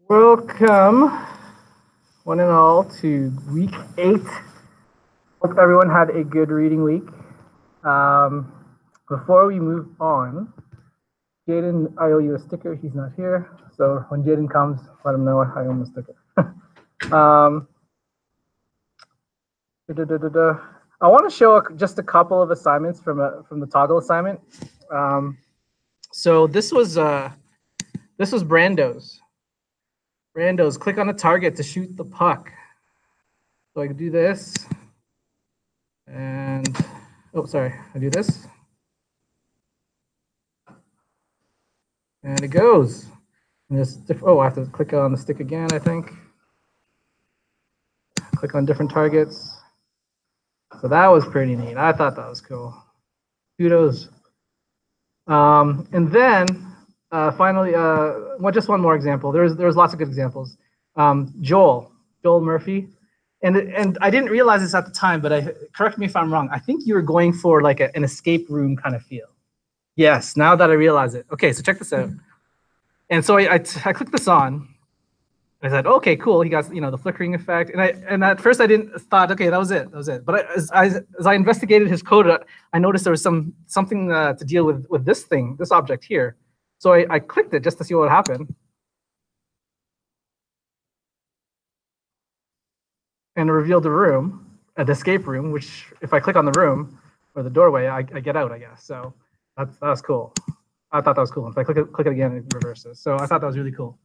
Welcome, one and all, to week 8. Hope everyone had a good reading week. Before we move on, Jaden, I owe you a sticker. He's not here. So when Jaden comes, let him know I owe him a sticker. I want to show just a couple of assignments from the toggle assignment. So this was Brando's. Brando's, click on a target to shoot the puck. So I can do this, and I do this, and it goes. And I have to click on the stick again, I think. Click on different targets. So that was pretty neat. I thought that was cool. Kudos. And then finally, just one more example. There's lots of good examples. Joel Murphy, and I didn't realize this at the time, but correct me if I'm wrong. I think you were going for like an escape room kind of feel. Yes, now that I realize it. Okay, so check this out. And so I clicked this on. I said, okay, cool. He got the flickering effect, and at first I thought, okay, that was it. But as I investigated his code, I noticed there was something to deal with this object here. So I clicked it just to see what would happen, and it revealed the room, an escape room. Which if I click on the room or the doorway, I get out, I guess. So that was cool. I thought that was cool. If I click it again, it reverses. So I thought that was really cool.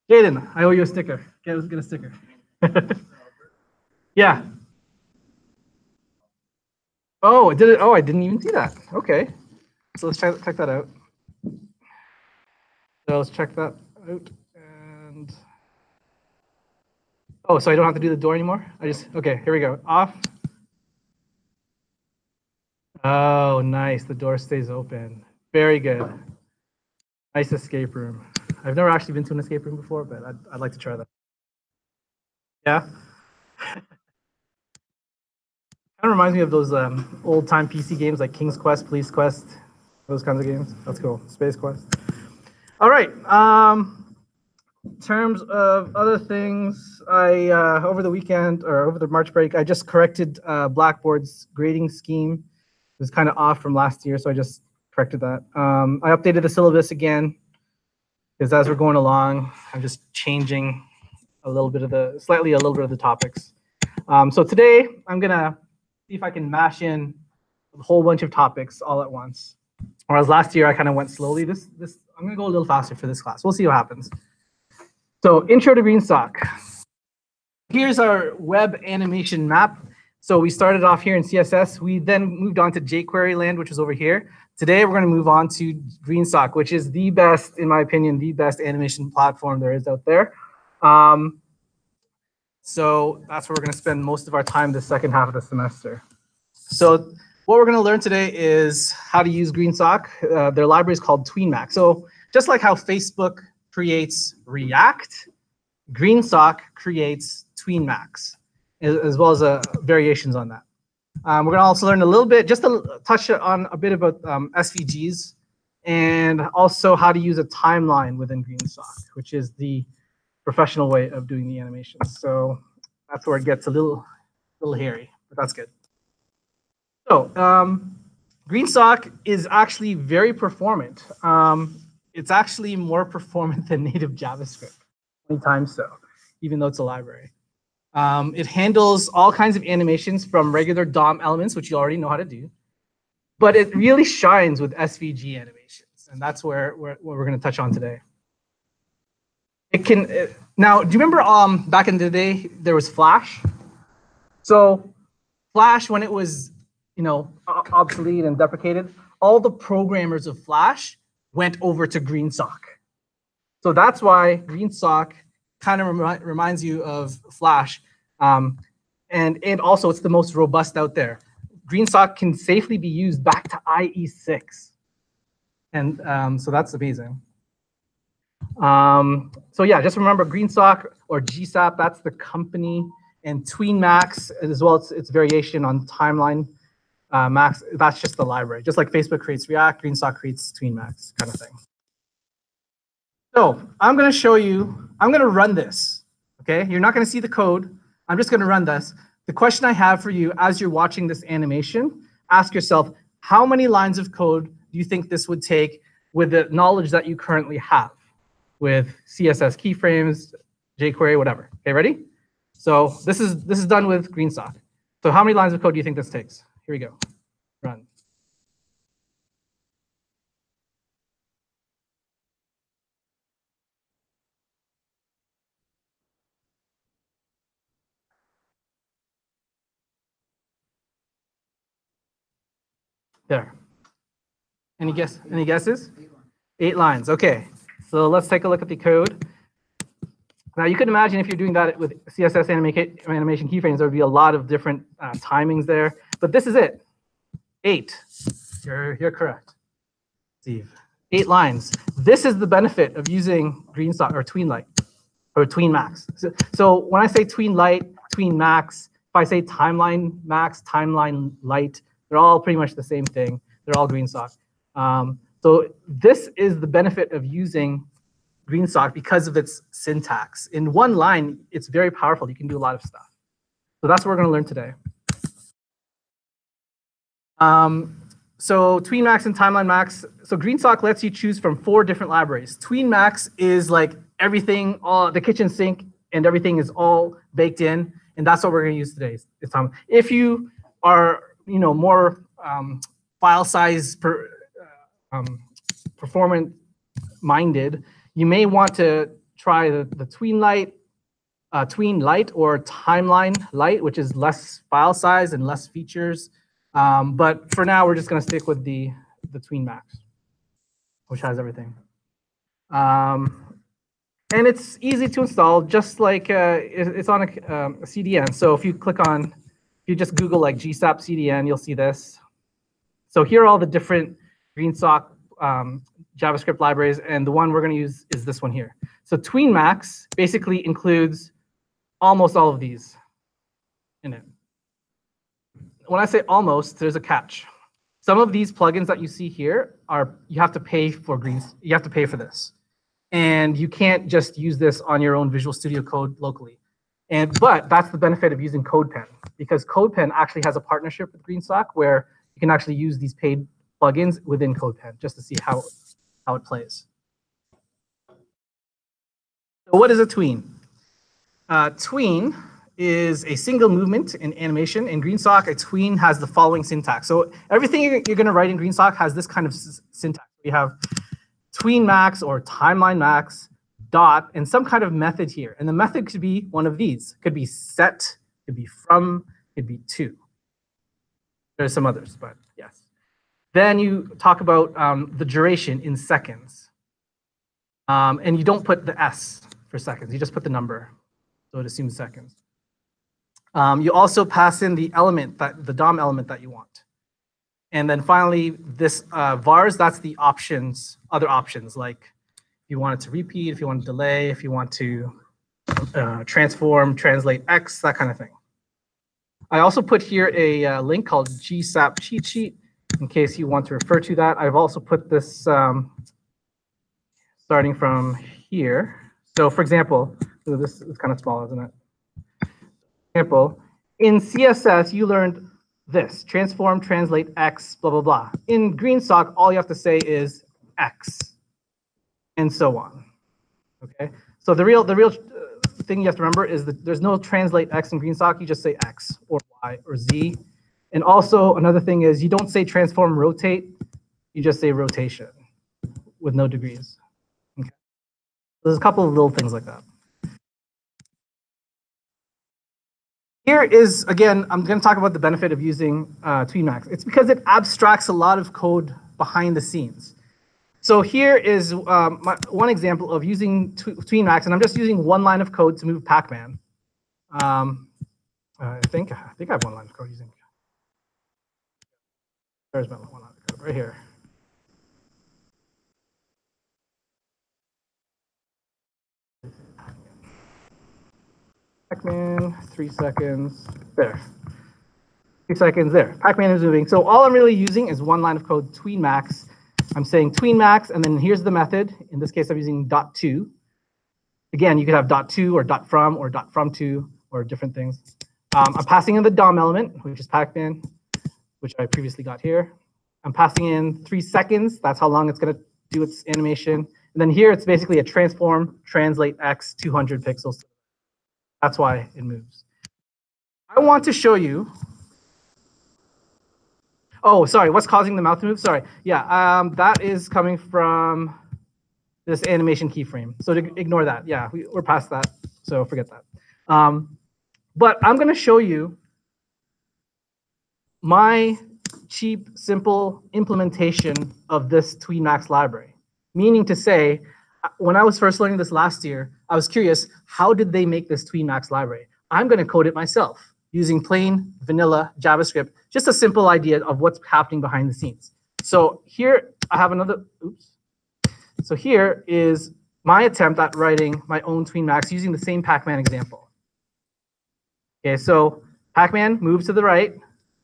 Jaden, I owe you a sticker. Get a sticker. Yeah. Oh, it did it. Oh, I didn't even see that. Okay. So let's check that out. So let's check that out. And oh, so I don't have to do the door anymore? Okay, here we go. Off. Oh, nice. The door stays open. Very good. Nice escape room. I've never actually been to an escape room before, but I'd like to try that. Yeah. Kind of reminds me of those old-time PC games like King's Quest, Police Quest, those kinds of games. That's cool. Space Quest. All right. In terms of other things, I over the weekend or over the March break, I just corrected Blackboard's grading scheme. It was kind of off from last year, so I just corrected that. I updated the syllabus again because as we're going along, I'm just changing slightly a little bit of the topics. So today I'm gonna see if I can mash in a whole bunch of topics all at once. Whereas last year I kind of went slowly. This I'm gonna go a little faster for this class. We'll see what happens. So intro to Greensock. Here's our web animation map. So we started off here in CSS. We then moved on to jQuery land, which is over here. Today we're going to move on to Greensock, which is the best, in my opinion, the best animation platform there is out there. So that's where we're going to spend most of our time the second half of the semester. So what we're going to learn today is how to use Greensock. Their library is called TweenMax. So just like how Facebook creates React, Greensock creates TweenMax, as well as variations on that. We're going to also learn a little bit, just to touch on a bit about SVGs, and also how to use a timeline within Greensock, which is the professional way of doing the animations. So that's where it gets a little hairy, but that's good. So Greensock is actually very performant. It's actually more performant than native JavaScript, many times so, even though it's a library. It handles all kinds of animations from regular DOM elements, which you already know how to do, but it really shines with SVG animations, and that's what we're going to touch on today. Now, do you remember back in the day there was Flash? So Flash, when it was obsolete and deprecated, all the programmers of Flash went over to Greensock. So that's why Greensock kind of reminds you of Flash. And also it's the most robust out there. Greensock can safely be used back to IE6. And so that's amazing. So yeah, just remember Greensock or GSAP, that's the company, and TweenMax, as well as its variation on timeline. Max, that's just the library. Just like Facebook creates React, Greensock creates TweenMax kind of thing. So I'm going to show you, I'm going to run this, okay? You're not going to see the code. I'm just going to run this. The question I have for you as you're watching this animation, ask yourself, how many lines of code do you think this would take with the knowledge that you currently have with CSS keyframes, jQuery, whatever? Okay, ready? So this is done with Greensock. So how many lines of code do you think this takes? Here we go. Run. There. Any guesses? 8 lines. Okay. So let's take a look at the code. Now you can imagine if you're doing that with CSS animation keyframes, there would be a lot of different timings there. But this is it. 8. You're correct, Steve. 8 lines. This is the benefit of using Greensock or Tweenlight or Tween Max. So when I say Tween Light, Tween Max, if I say Timeline Max, Timeline Light, they're all pretty much the same thing. They're all Greensock. So this is the benefit of using Greensock because of its syntax. In one line, it's very powerful. You can do a lot of stuff. So that's what we're going to learn today. So Tween Max and Timeline Max. So Greensock lets you choose from 4 different libraries. Tween Max is like everything, all the kitchen sink and everything is all baked in, and that's what we're going to use today. If you are, more file size performant minded, you may want to try the Tween Light or Timeline Light, which is less file size and less features. But for now, we're just going to stick with the Tween Max, which has everything. And it's easy to install, just like it's on a CDN. So if you just Google like GSAP CDN, you'll see this. So here are all the different Greensock JavaScript libraries, and the one we're going to use is this one here. So Tween Max basically includes almost all of these in it. When I say almost, there's a catch. Some of these plugins that you see here you have to pay for you have to pay for this. And you can't just use this on your own Visual Studio Code locally. But that's the benefit of using CodePen, because CodePen actually has a partnership with Greensock where you can actually use these paid plugins within CodePen just to see how it plays. So what is a tween? Tween is a single movement in animation. In Greensock, a tween has the following syntax. So everything you're going to write in Greensock has this kind of syntax. We have Tween Max or Timeline Max dot and some kind of method here. And the method could be one of these. It could be set, could be from, could be to. There's some others, but yes. Then you talk about the duration in seconds. And you don't put the S for seconds. You just put the number. So it assumes seconds. You also pass in the element, the DOM element that you want. And then finally, this vars, that's the options, other options, like if you want it to repeat, if you want to delay, if you want to transform, translate X, that kind of thing. I also put here a link called GSAP cheat sheet in case you want to refer to that. I've also put this starting from here. So for example, this is kind of small, isn't it? For example, in CSS, you learned this, transform, translate X, blah, blah, blah. In Greensock, all you have to say is X, and so on. Okay, so the real thing you have to remember is that there's no translate X in Greensock. You just say X or Y or Z. And also another thing is you don't say transform, rotate. You just say rotation with no degrees. Okay, there's a couple of little things like that. Here is, again, I'm going to talk about the benefit of using Tween Max. It's because it abstracts a lot of code behind the scenes. So here is one example of using Tween Max, and I'm just using one line of code to move Pac-Man. I think I have one line of code using. There's my one line of code right here. Pac-Man, 3 seconds, there. 3 seconds there. Pac-Man is moving. So all I'm really using is one line of code, Tween Max, I'm saying tween max, and then here's the method. In this case, I'm using .to. Again, you could have .to or .from or .from2 or different things. I'm passing in the DOM element, which is pacman, which I previously got here. I'm passing in 3 seconds. That's how long it's going to do its animation. And then here, it's basically a transform, translate x 200 pixels. That's why it moves. I want to show you. Oh, sorry, what's causing the mouth to move? Sorry. Yeah, that is coming from this animation keyframe. So ignore that. Yeah, we're past that. So forget that. But I'm going to show you my cheap, simple implementation of this TweenMax library. Meaning to say, when I was first learning this last year, I was curious, how did they make this TweenMax library? I'm going to code it myself using plain vanilla JavaScript, just a simple idea of what's happening behind the scenes. So here I have another, oops. So here is my attempt at writing my own TweenMax using the same pacman example. Okay, so pacman moves to the right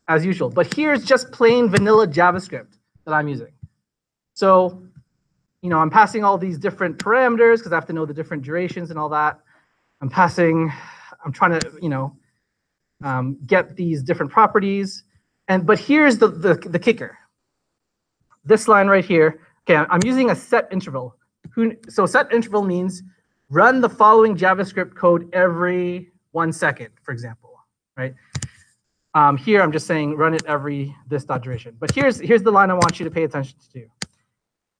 as usual, but here's just plain vanilla JavaScript that I'm using. So, you know, I'm passing all these different parameters because I have to know the different durations and all that. I'm trying to, you know, get these different properties. But here's the kicker. This line right here, okay, I'm using a set interval. So set interval means run the following JavaScript code every 1 second, for example, right? Here I'm just saying run it every this dot duration. But here's the line I want you to pay attention to.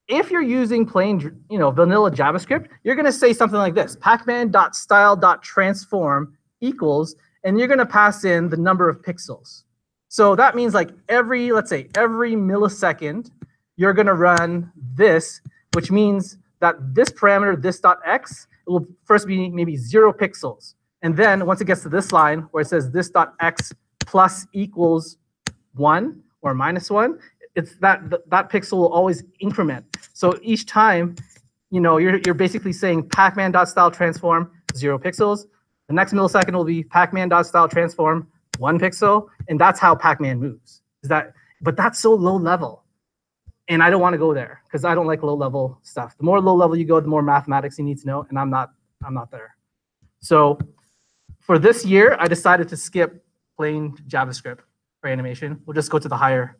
If you're using plain, you know, vanilla JavaScript, you're going to say something like this: pacman.style.transform equals, and you're going to pass in the number of pixels. So that means like let's say every millisecond, you're going to run this, which means that this parameter, this .x, it will first be maybe 0 pixels. And then once it gets to this line where it says this .x plus equals 1 or minus 1, it's that pixel will always increment. So each time, you know, you're basically saying pacman.style.transform 0 pixels. The next millisecond will be pacman.style.transform 1 pixel, and that's how pacman moves. But that's so low level, and I don't want to go there because I don't like low level stuff. The more low level you go, the more mathematics you need to know, and I'm not there. So for this year, I decided to skip plain JavaScript for animation. We'll just go to the higher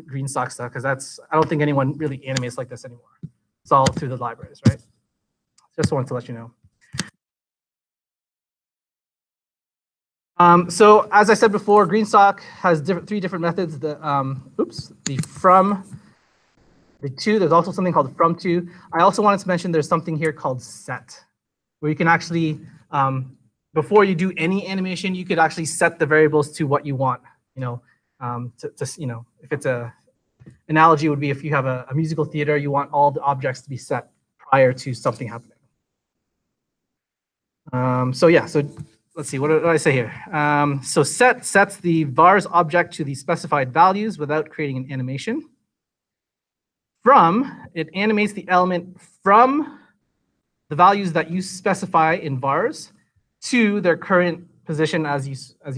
Greensock stuff because I don't think anyone really animates like this anymore. It's all through the libraries, right? Just wanted to let you know. So as I said before, Greensock has 3 different methods. The from, the to. There's also something called from to. I also wanted to mention there's something here called set, where you can actually before you do any animation, you could actually set the variables to what you want. You know, you know, if it's a analogy would be if you have a musical theater, you want all the objects to be set prior to something happening. So yeah, so let's see, what did I say here? So set sets the vars object to the specified values without creating an animation. From, it animates the element from the values that you specify in vars to their current position as you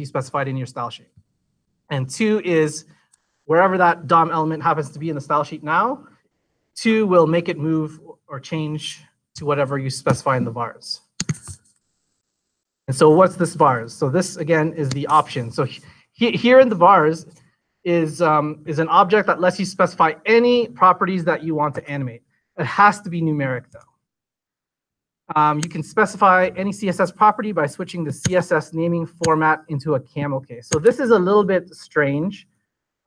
specified in your style sheet. And to is wherever that DOM element happens to be in the style sheet now, to will make it move or change to whatever you specify in the vars. And so what's this vars? So this, again, is the option. So here in the vars is an object that lets you specify any properties that you want to animate. It has to be numeric, though. You can specify any CSS property by switching the CSS naming format into a camel case. So this is a little bit strange.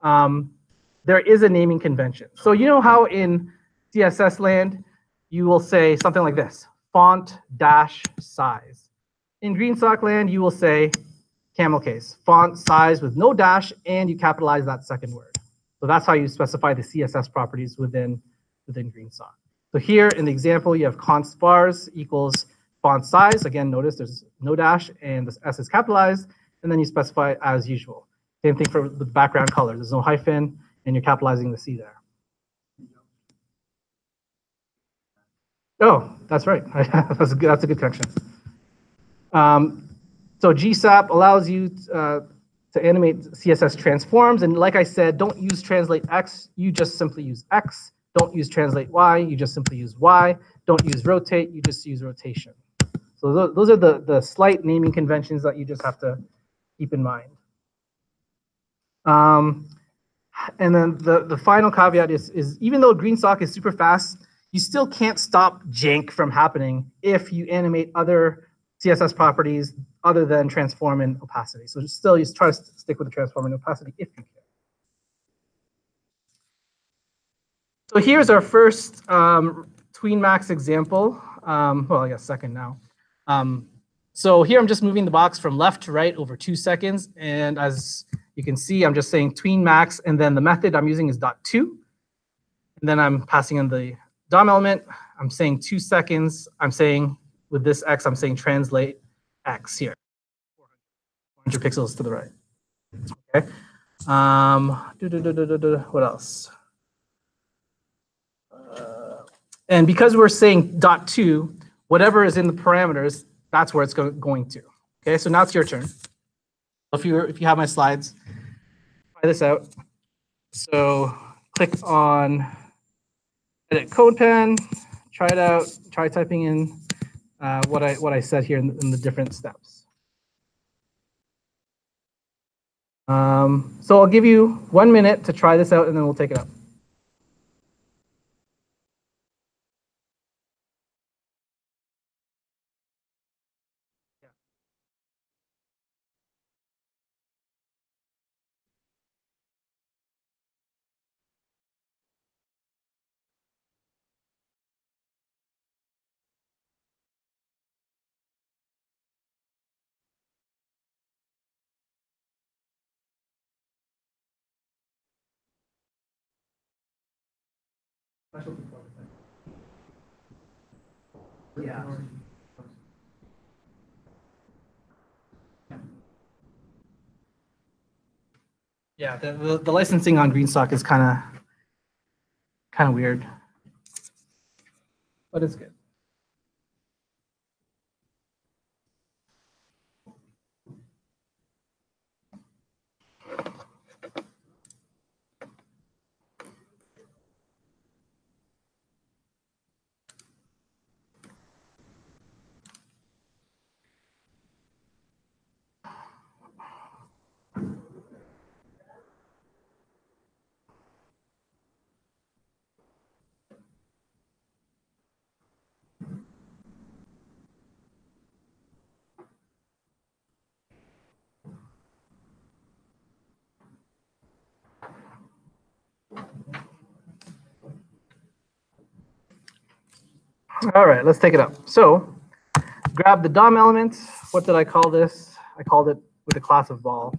There is a naming convention. So you know how in CSS land, you will say something like this, font dash size. In Greensock land, you will say camel case, font size with no dash, and you capitalize that second word. So that's how you specify the CSS properties within Greensock. So here in the example, you have const vars equals font size. Again, notice there's no dash and the S is capitalized, and then you specify as usual. Same thing for the background color. There's no hyphen, and you're capitalizing the C there. Oh, that's right. That's a good connection. So GSAP allows you to animate CSS transforms. And like I said, don't use translate X. You just simply use X Don't use translate y, you just simply use y. Don't use rotate, you just use rotation. So those are the slight naming conventions that you just have to keep in mind. And then the final caveat is even though Greensock is super fast, you still can't stop jank from happening if you animate other CSS properties other than transform and opacity. So still, you try to stick with the transform and opacity if you can. So here's our first TweenMax example. Well, I guess second now. So here I'm just moving the box from left to right over 2 seconds. And as you can see, I'm just saying TweenMax, and then the method I'm using is .to. And then I'm passing in the DOM element. I'm saying 2 seconds. I'm saying with this X, I'm saying translate X here. 400 pixels to the right. Okay. What else? And because we're saying .to, whatever is in the parameters, that's where it's going to. Okay, so now it's your turn. If you have my slides, try this out. So click on edit code pen, try it out, try typing in what I said here in the different steps. So I'll give you 1 minute to try this out, and then we'll take it up. Yeah. Yeah, the licensing on Greensock is kind of weird, but it's good. All right, let's take it up. So grab the DOM element. What did I call this? I called it with the class of ball.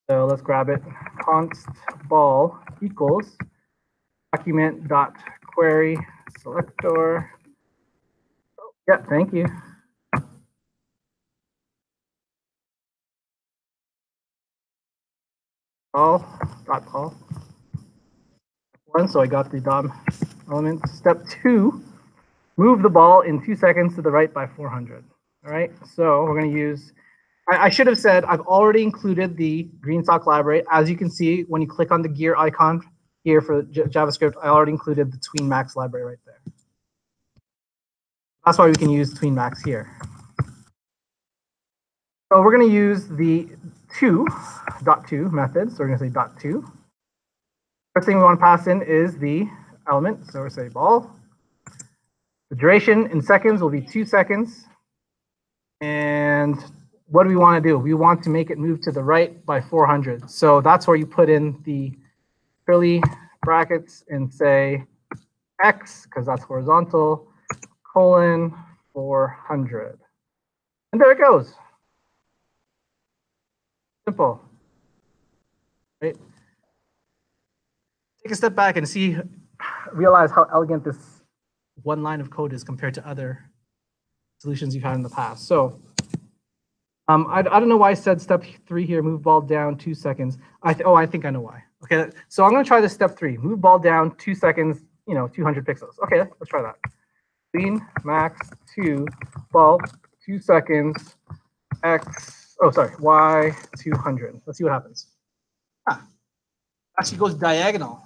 So let's grab it. Const ball equals document dot query selector. Oh, yeah, thank you. Call dot call. One, so I got the DOM element. Step 2, move the ball in 2 seconds to the right by 400. All right, so we're going to use, I should have said I've already included the Greensock library. As you can see, when you click on the gear icon here for JavaScript, I already included the TweenMax library right there. That's why we can use TweenMax here. So we're going to use the .to method. So we're going to say .to. First thing we want to pass in is the element. So we're say ball. The duration in seconds will be 2 seconds. And what do we want to do? We want to make it move to the right by 400. So that's where you put in the curly brackets and say X, because that's horizontal, colon 400. And there it goes. Simple. Right? Take a step back and realize how elegant this one line of code is compared to other solutions you've had in the past. So I don't know why I said step 3 here, move ball down 2 seconds. I think I know why. Okay, so I'm going to try this step 3, move ball down 2 seconds, 200 pixels. Okay, let's try that. TweenMax 2 ball 2 seconds X, Y 200. Let's see what happens. Actually goes diagonal.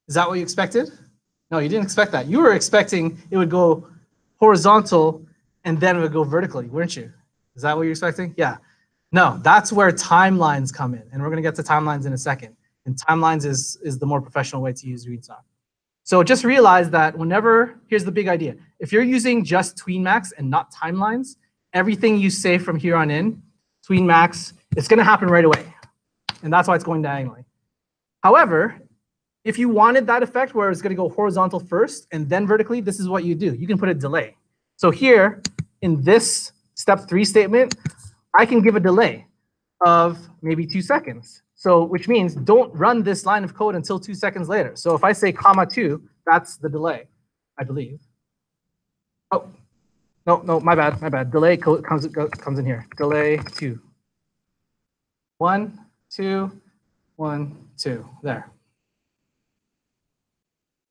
Is that what you expected? No, you didn't expect that. You were expecting it would go horizontal and then it would go vertically, weren't you? Is that what you're expecting? Yeah. No, that's where timelines come in. And we're going to get to timelines in a second. And timelines is the more professional way to use Greensock. So just realize that whenever, here's the big idea. If you're using just TweenMax and not timelines, everything you say from here on in, TweenMax, it's going to happen right away. And that's why it's going diagonally. However, if you wanted that effect where it's going to go horizontal first and then vertically, this is what you do. You can put a delay. So here in this step 3 statement, I can give a delay of maybe 2 seconds. So which means don't run this line of code until 2 seconds later. So if I say comma 2, that's the delay, I believe. Oh, no, my bad. Delay comes in here. Delay 2. 1, 2, 1, 2. There.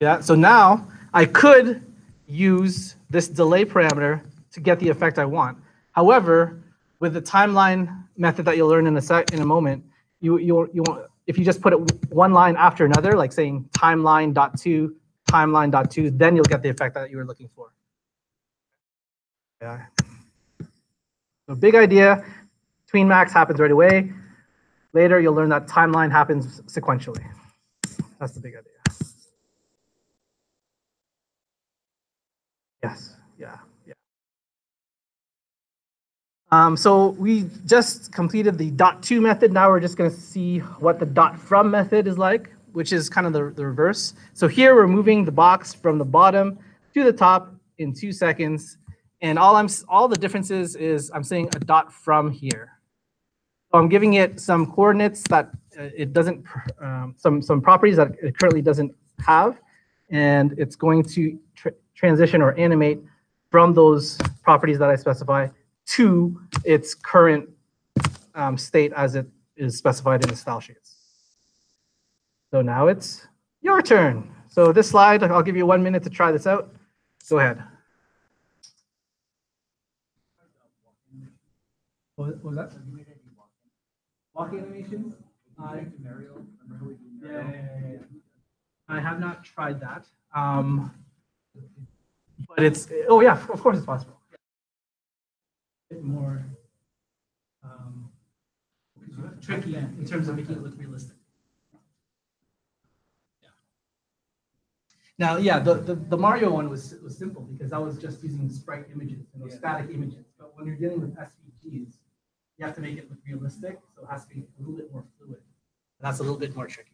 Yeah, so now I could use this delay parameter to get the effect I want. However, with the timeline method that you'll learn in a moment, you won't, if you just put it one line after another, like saying timeline.2, timeline.2, then you'll get the effect that you were looking for. Yeah. So big idea, TweenMax happens right away. Later, you'll learn that timeline happens sequentially. That's the big idea. Yes, yeah. So we just completed the .to method. Now we're just going to see what the .from method is like, which is kind of the reverse. So here we're moving the box from the bottom to the top in 2 seconds. And all the differences is I'm saying a .from here. So I'm giving it some coordinates that it doesn't, some properties that it currently doesn't have. And it's going to transition or animate from those properties that I specify to its current state as it is specified in the style sheets. So now it's your turn. So this slide, I'll give you 1 minute to try this out. Go ahead. What was that? Walking animations? Yeah. I have not tried that. But it's, oh yeah, of course it's possible. A bit more tricky in terms of making it look realistic. Yeah. Now, yeah, the Mario one was simple because that was just using sprite images, static images. But when you're dealing with SVGs, you have to make it look realistic, so it has to be a little bit more fluid. And that's a little bit more tricky.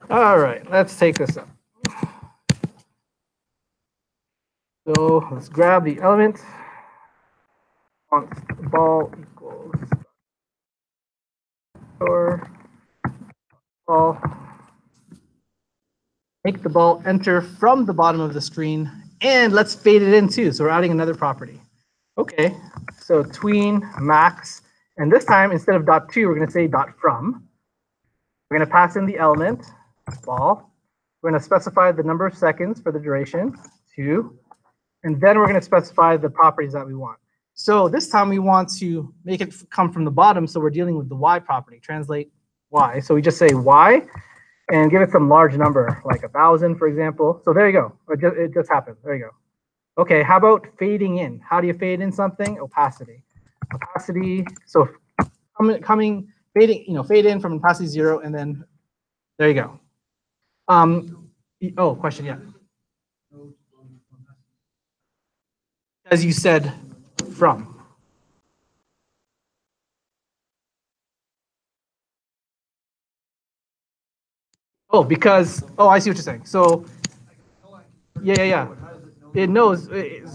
All right, let's take this up. So let's grab the element. Ball equals or ball. Make the ball enter from the bottom of the screen, and let's fade it in too. So we're adding another property. Okay, so tween max, and this time instead of .to, we're going to say .from. We're going to pass in the element ball. We're going to specify the number of seconds for the duration, 2, and then we're going to specify the properties that we want. So this time we want to make it come from the bottom, so we're dealing with the y property, translate y. So we just say y and give it some large number, like 1,000, for example. So there you go. It just happened. There you go. Okay, how about fading in? How do you fade in something? Opacity. Opacity, so fading, fade in from opacity 0, and then there you go. Oh, question, yeah. As you said, from. Oh, because, I see what you're saying. So, yeah. It knows.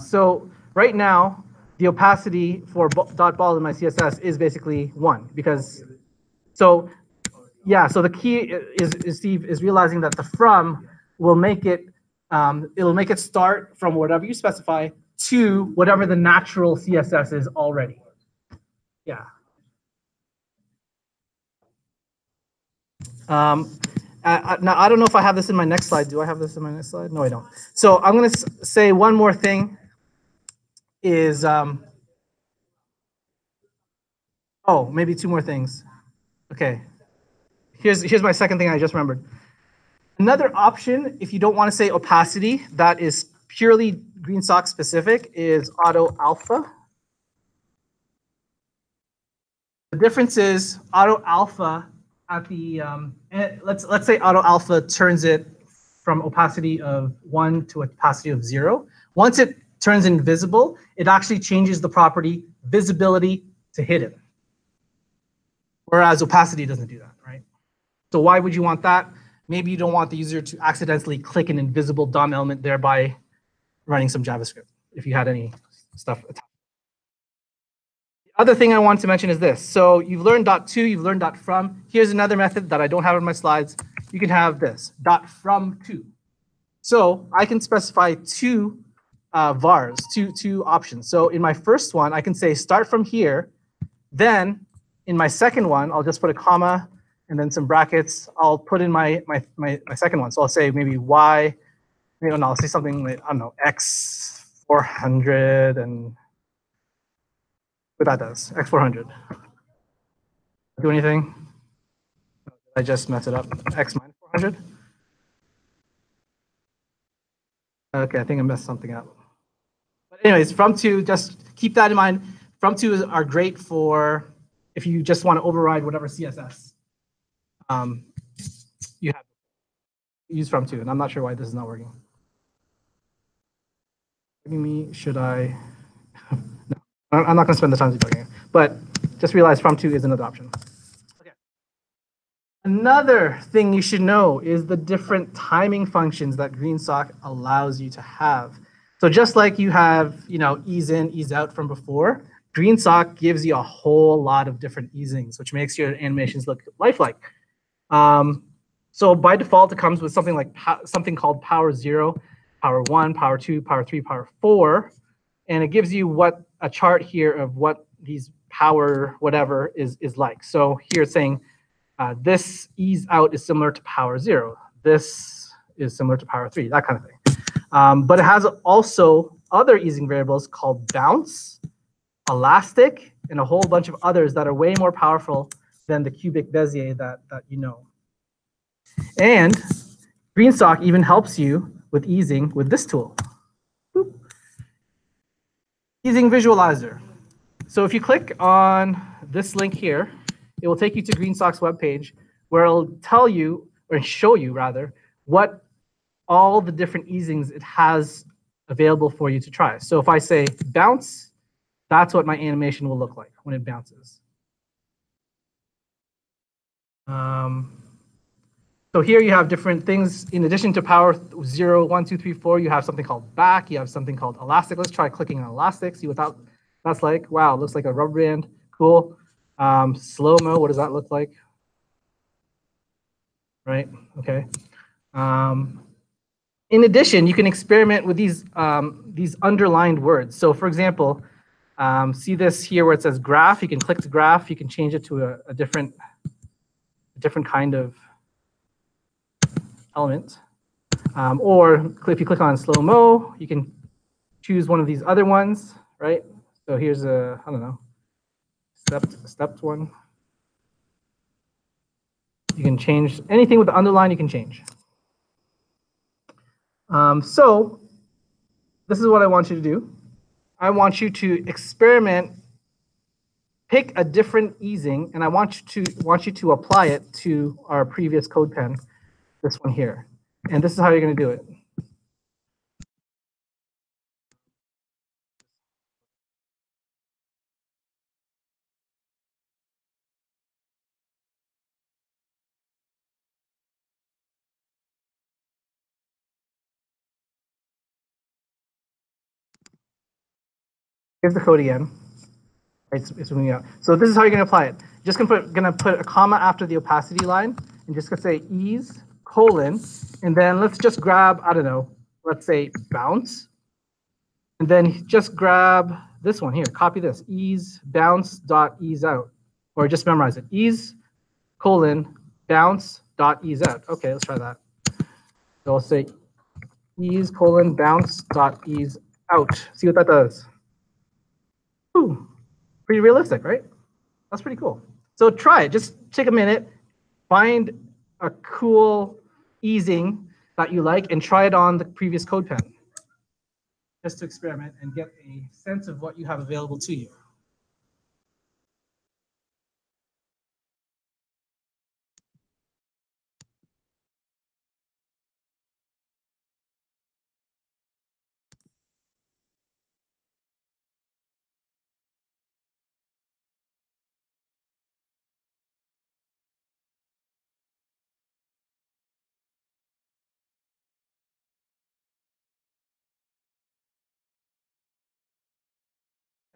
So right now, the opacity for .ball in my CSS is basically 1 because, so yeah. So the key is Steve is realizing that the from will make it, it'll make it start from whatever you specify to whatever the natural CSS is already. Yeah. Now, I don't know if I have this in my next slide. Do I have this in my next slide? No, I don't. So I'm going to say one more thing is, oh, maybe two more things. Okay. Here's my second thing I just remembered. Another option, if you don't want to say opacity, that is purely Greensock specific, is auto alpha. The difference is auto alpha at the let's say auto alpha turns it from opacity of 1 to opacity of 0. Once it turns invisible, it actually changes the property visibility to hidden. Whereas opacity doesn't do that, right? So why would you want that? Maybe you don't want the user to accidentally click an invisible DOM element, thereby running some JavaScript, if you had any stuff attached. The other thing I want to mention is this. So you've learned .to, you've learned .from. Here's another method that I don't have in my slides. You can have this, .from to. So I can specify two vars, two options. So in my first one, I can say start from here. Then in my second one, I'll just put a comma and then some brackets. I'll put in my second one. So I'll say maybe y, maybe no, I'll say something like, I don't know, x 400 and what that does, x 400. Do anything? I just messed it up. X minus 400. Okay, I think I messed something up. But anyways, from to, just keep that in mind. From to are great for if you just want to override whatever CSS you have. Use from to, and I'm not sure why this is not working. Should I? No, I'm not going to spend the time debugging it, but just realize from to is another option. Okay. Another thing you should know is the different timing functions that Greensock allows you to have. So just like you have, ease in, ease out from before, Greensock gives you a whole lot of different easings, which makes your animations look lifelike. So by default, it comes with something like something called power 0, power 1, power 2, power 3, power 4, and it gives you a chart here of what these power whatever is like. So here it's saying this ease out is similar to power 0. This is similar to power 3, that kind of thing. But it has also other easing variables called bounce, elastic, and a whole bunch of others that are way more powerful than the cubic Bezier that you know. And Greensock even helps you with easing with this tool. Boop. Easing visualizer. So if you click on this link here, it will take you to Greensock's webpage, where it'll tell you, or show you rather, what all the different easings it has available for you to try. So if I say bounce, that's what my animation will look like when it bounces. So here you have different things. In addition to power 0, 1, 2, 3, 4, you have something called back. You have something called elastic. Let's try clicking on elastic, see what that's like. Wow, it looks like a rubber band. Cool. Slow-mo, what does that look like? Right, okay. In addition, you can experiment with these underlined words. So for example, see this here where it says graph. You can click to graph. You can change it to a different kind of element. Or if you click on slow-mo, you can choose one of these other ones, right? So here's I don't know, stepped one. You can change anything with the underline, you can change. So this is what I want you to do. I want you to experiment, pick a different easing, and I want you to apply it to our previous code pen, this one here. And this is how you're going to do it. Here's the code again. It's moving out. So this is how you're going to apply it. Just going to put a comma after the opacity line, and just going to say ease, colon, and then let's just grab, I don't know, let's say bounce. And then just grab this one here, copy this, ease, bounce, dot, ease out. Or just memorize it. Ease, colon, bounce, dot ease out. Okay, let's try that. So I'll say ease colon bounce dot ease out. See what that does. Ooh, pretty realistic, right? That's pretty cool. So try it. Just take a minute, find a cool easing that you like, and try it on the previous CodePen, just to experiment and get a sense of what you have available to you.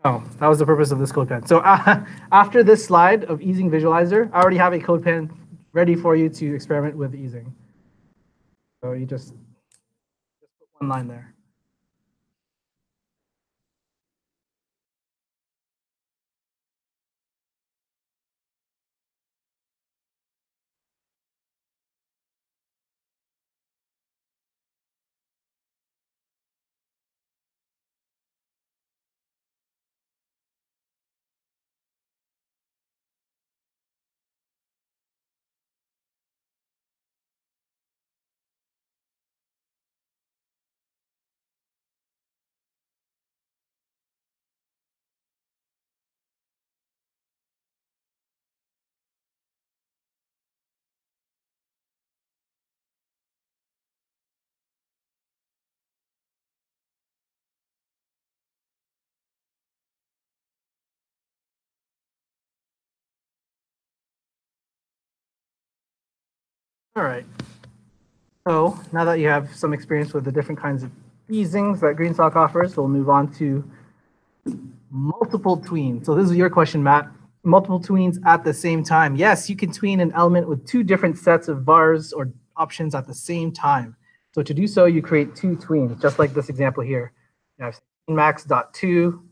Oh, that was the purpose of this CodePen. So after this slide of easing visualizer, I already have a CodePen ready for you to experiment with easing. So you just put one line there. All right. So now that you have some experience with the different kinds of easings that Greensock offers, we'll move on to multiple tweens. So this is your question, Matt. Multiple tweens at the same time. Yes, you can tween an element with two different sets of bars or options at the same time. So to do so, you create two tweens, just like this example here. You have tweenmax.to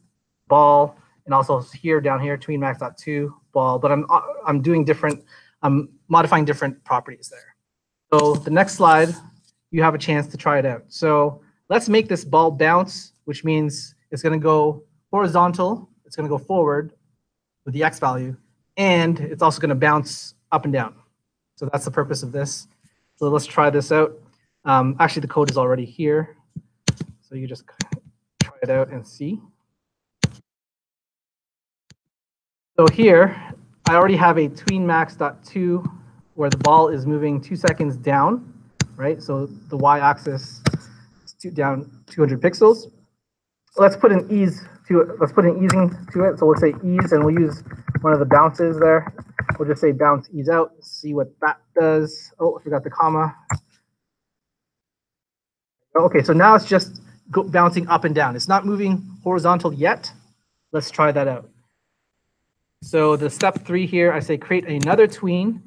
ball, and also here down here, tweenmax.to ball. But I'm doing different. I'm modifying different properties there. So the next slide, you have a chance to try it out. So let's make this ball bounce, which means it's going to go horizontal. It's going to go forward with the X value, and it's also going to bounce up and down. So that's the purpose of this. So let's try this out. Actually, the code is already here. So you just try it out and see. So here, I already have a tweenmax.to where the ball is moving 2 seconds down, right? So the y-axis is down 200 pixels. Let's put an ease to it. Let's put an easing to it. So we'll say ease, and we'll use one of the bounces there. We'll just say bounce ease out, see what that does. Oh, I forgot the comma. Okay, so now it's just bouncing up and down. It's not moving horizontal yet. Let's try that out. So the step 3 here, I say create another tween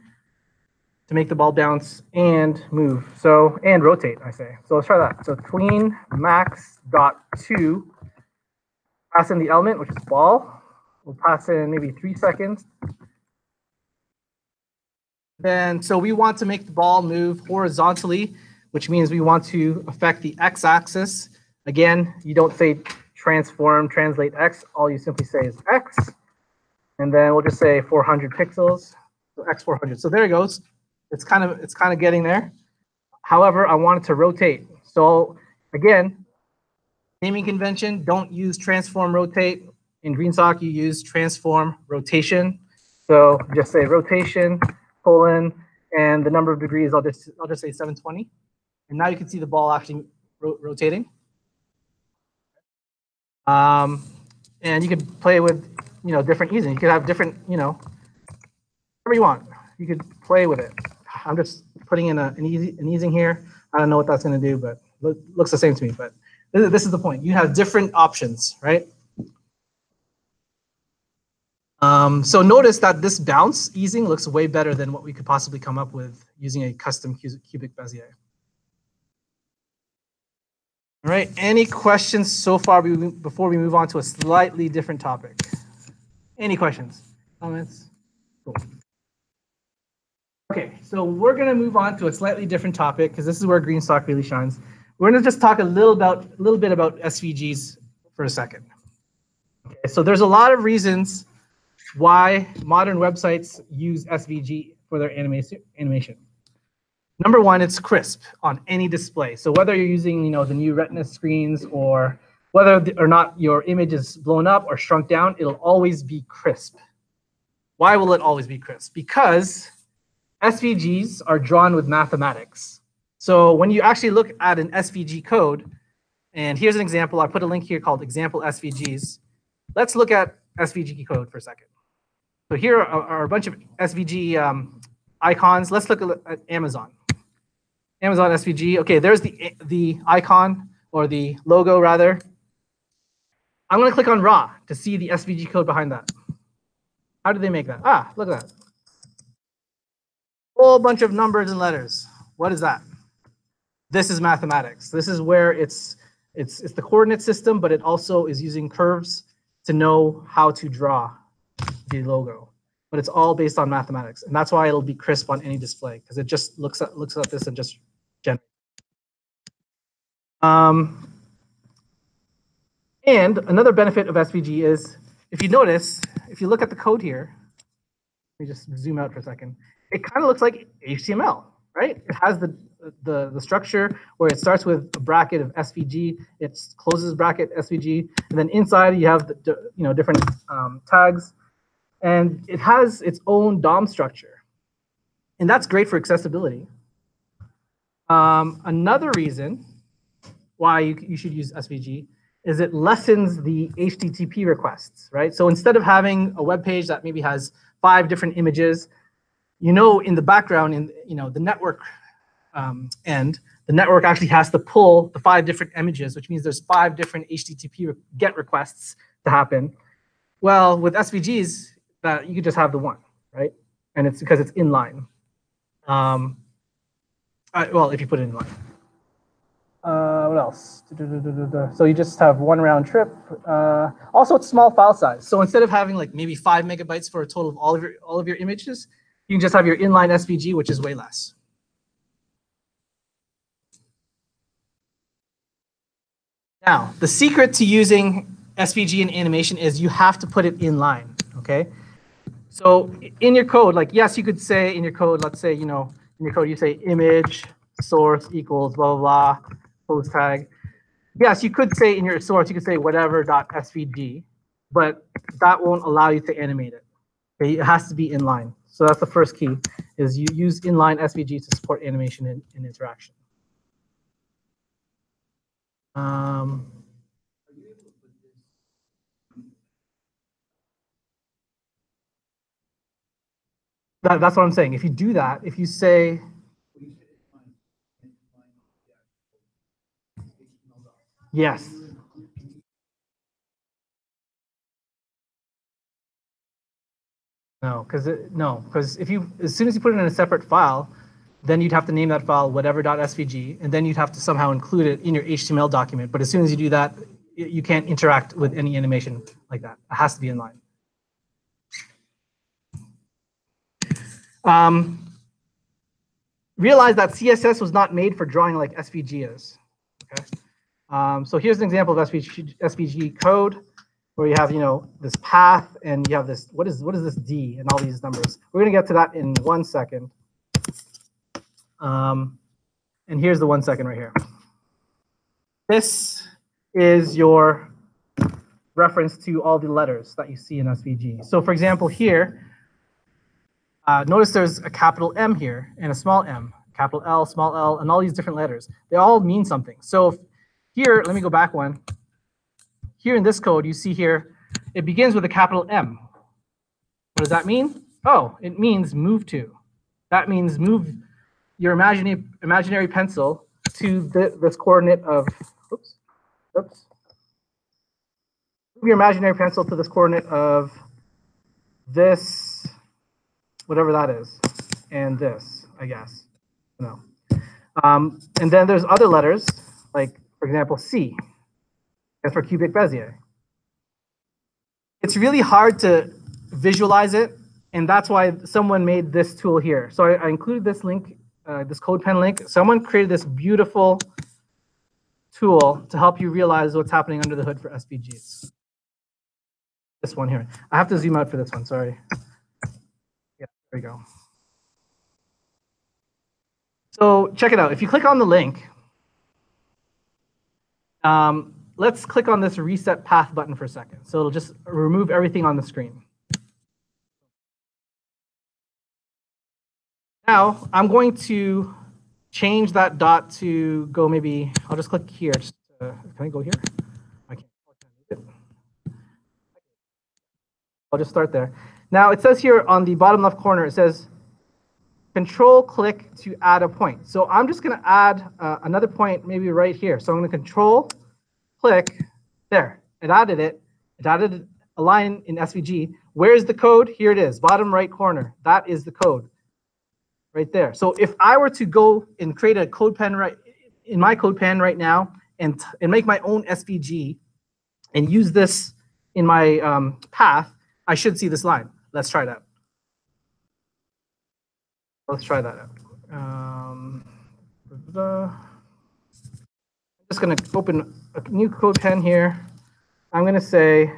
to make the ball bounce and move. So, and rotate, I say. So let's try that. So tween max.to, pass in the element, which is ball. We'll pass in maybe 3 seconds. Then, so we want to make the ball move horizontally, which means we want to affect the x-axis. Again, you don't say transform, translate x. All you simply say is x. And then we'll just say 400 pixels, so x 400. So there it goes. It's kind of getting there. However, I want it to rotate. So again, naming convention, don't use transform rotate. In Greensock, you use transform rotation. So just say rotation, colon, and the number of degrees, I'll just say 720. And now you can see the ball actually rotating. And you can play with, different easing. You could have different, whatever you want. You could play with it. I'm just putting in an easing here. I don't know what that's going to do, but looks the same to me. But this is the point. You have different options, right? So notice that this bounce easing looks way better than what we could possibly come up with using a custom cubic Bezier. All right, any questions so far before we move on to a slightly different topic? Any questions, comments? Cool. Okay, so we're going to move on to a slightly different topic because this is where Greensock really shines. We're going to just talk a little bit about SVGs for a second. Okay, so there's a lot of reasons why modern websites use SVG for their animation. Number one, it's crisp on any display. So whether you're using, the new Retina screens or whether or not your image is blown up or shrunk down, it'll always be crisp. Why will it always be crisp? Because SVGs are drawn with mathematics. So when you actually look at an SVG code, and here's an example, I put a link here called example SVGs. Let's look at SVG code for a second. So here are a bunch of SVG icons. Let's look at Amazon. Amazon SVG. Okay, there's the icon or the logo rather. I'm going to click on raw to see the SVG code behind that. How did they make that? Ah, look at that. Whole bunch of numbers and letters. What is that? This is mathematics. This is where it's the coordinate system, but it also is using curves to know how to draw the logo. But it's all based on mathematics, and that's why it'll be crisp on any display because it just looks at this and just generates. And another benefit of SVG is, if you notice, if you look at the code here, let me just zoom out for a second. It kind of looks like HTML, right? It has the structure where it starts with a bracket of SVG, it closes bracket SVG, and then inside you have the different tags, and it has its own DOM structure, and that's great for accessibility. Another reason why you should use SVG is it lessens the HTTP requests, right? So instead of having a web page that maybe has 5 different images, in the background, the network end, the network actually has to pull the 5 different images, which means there's 5 different HTTP GET requests to happen. Well, with SVGs, you could just have the one, right? And it's because it's inline. Well, if you put it in line. What else? So you just have one round trip. Also, it's small file size. So instead of having like maybe 5 megabytes for a total of all of your images, you can just have your inline SVG, which is way less. Now, the secret to using SVG in animation is you have to put it inline. Okay. So in your code, like yes, you could say in your code, let's say in your code you say image source equals blah blah blah. Post tag. Yes, you could say in your source, you could say whatever.svg, but that won't allow you to animate it. Okay, it has to be inline. So that's the first key, is you use inline SVG to support animation and interaction. That's what I'm saying. If you do that, if you say, yes. No, because as soon as you put it in a separate file, then you'd have to name that file whatever.svg, and then you'd have to somehow include it in your HTML document. But as soon as you do that, you can't interact with any animation like that. It has to be inline. Realize that CSS was not made for drawing like SVG is. Okay. So here's an example of SVG code where you have this path and you have this what is this D and all these numbers. We're gonna get to that in 1 second. And here's the 1 second right here. This is your reference to all the letters that you see in SVG. So for example here, notice there's a capital M here and a small m, capital L, small l, and all these different letters. They all mean something. So here, let me go back one. Here in this code, you see here, it begins with a capital M. What does that mean? Oh, it means move to. That means move your imaginary pencil to this coordinate of, oops. Move your imaginary pencil to this coordinate of this, whatever that is, and this, I guess. No. And then there's other letters, like, for example, C. That's for cubic Bezier. It's really hard to visualize it And that's why someone made this tool here. So I included this link, this CodePen link. Someone created this beautiful tool to help you realize what's happening under the hood for SVGs. This one here. I have to zoom out for this one, sorry. Yeah, there we go. So check it out. If you click on the link, let's click on this reset path button for a second. So it'll just remove everything on the screen. Now I'm going to change that dot to go maybe, I'll just click here. Just, can I go here? I can't. I'll just start there. Now it says here on the bottom left corner, it says control click to add a point. So I'm just going to add another point maybe right here. So I'm going to control click there. It added it. It added a line in SVG. Where's the code? Here it is, bottom right corner. That is the code right there. So if I were to go and create a CodePen right in my CodePen right now and make my own SVG and use this in my path, I should see this line. Let's try that. Let's try that out. I'm just going to open a new CodePen here. I'm going to say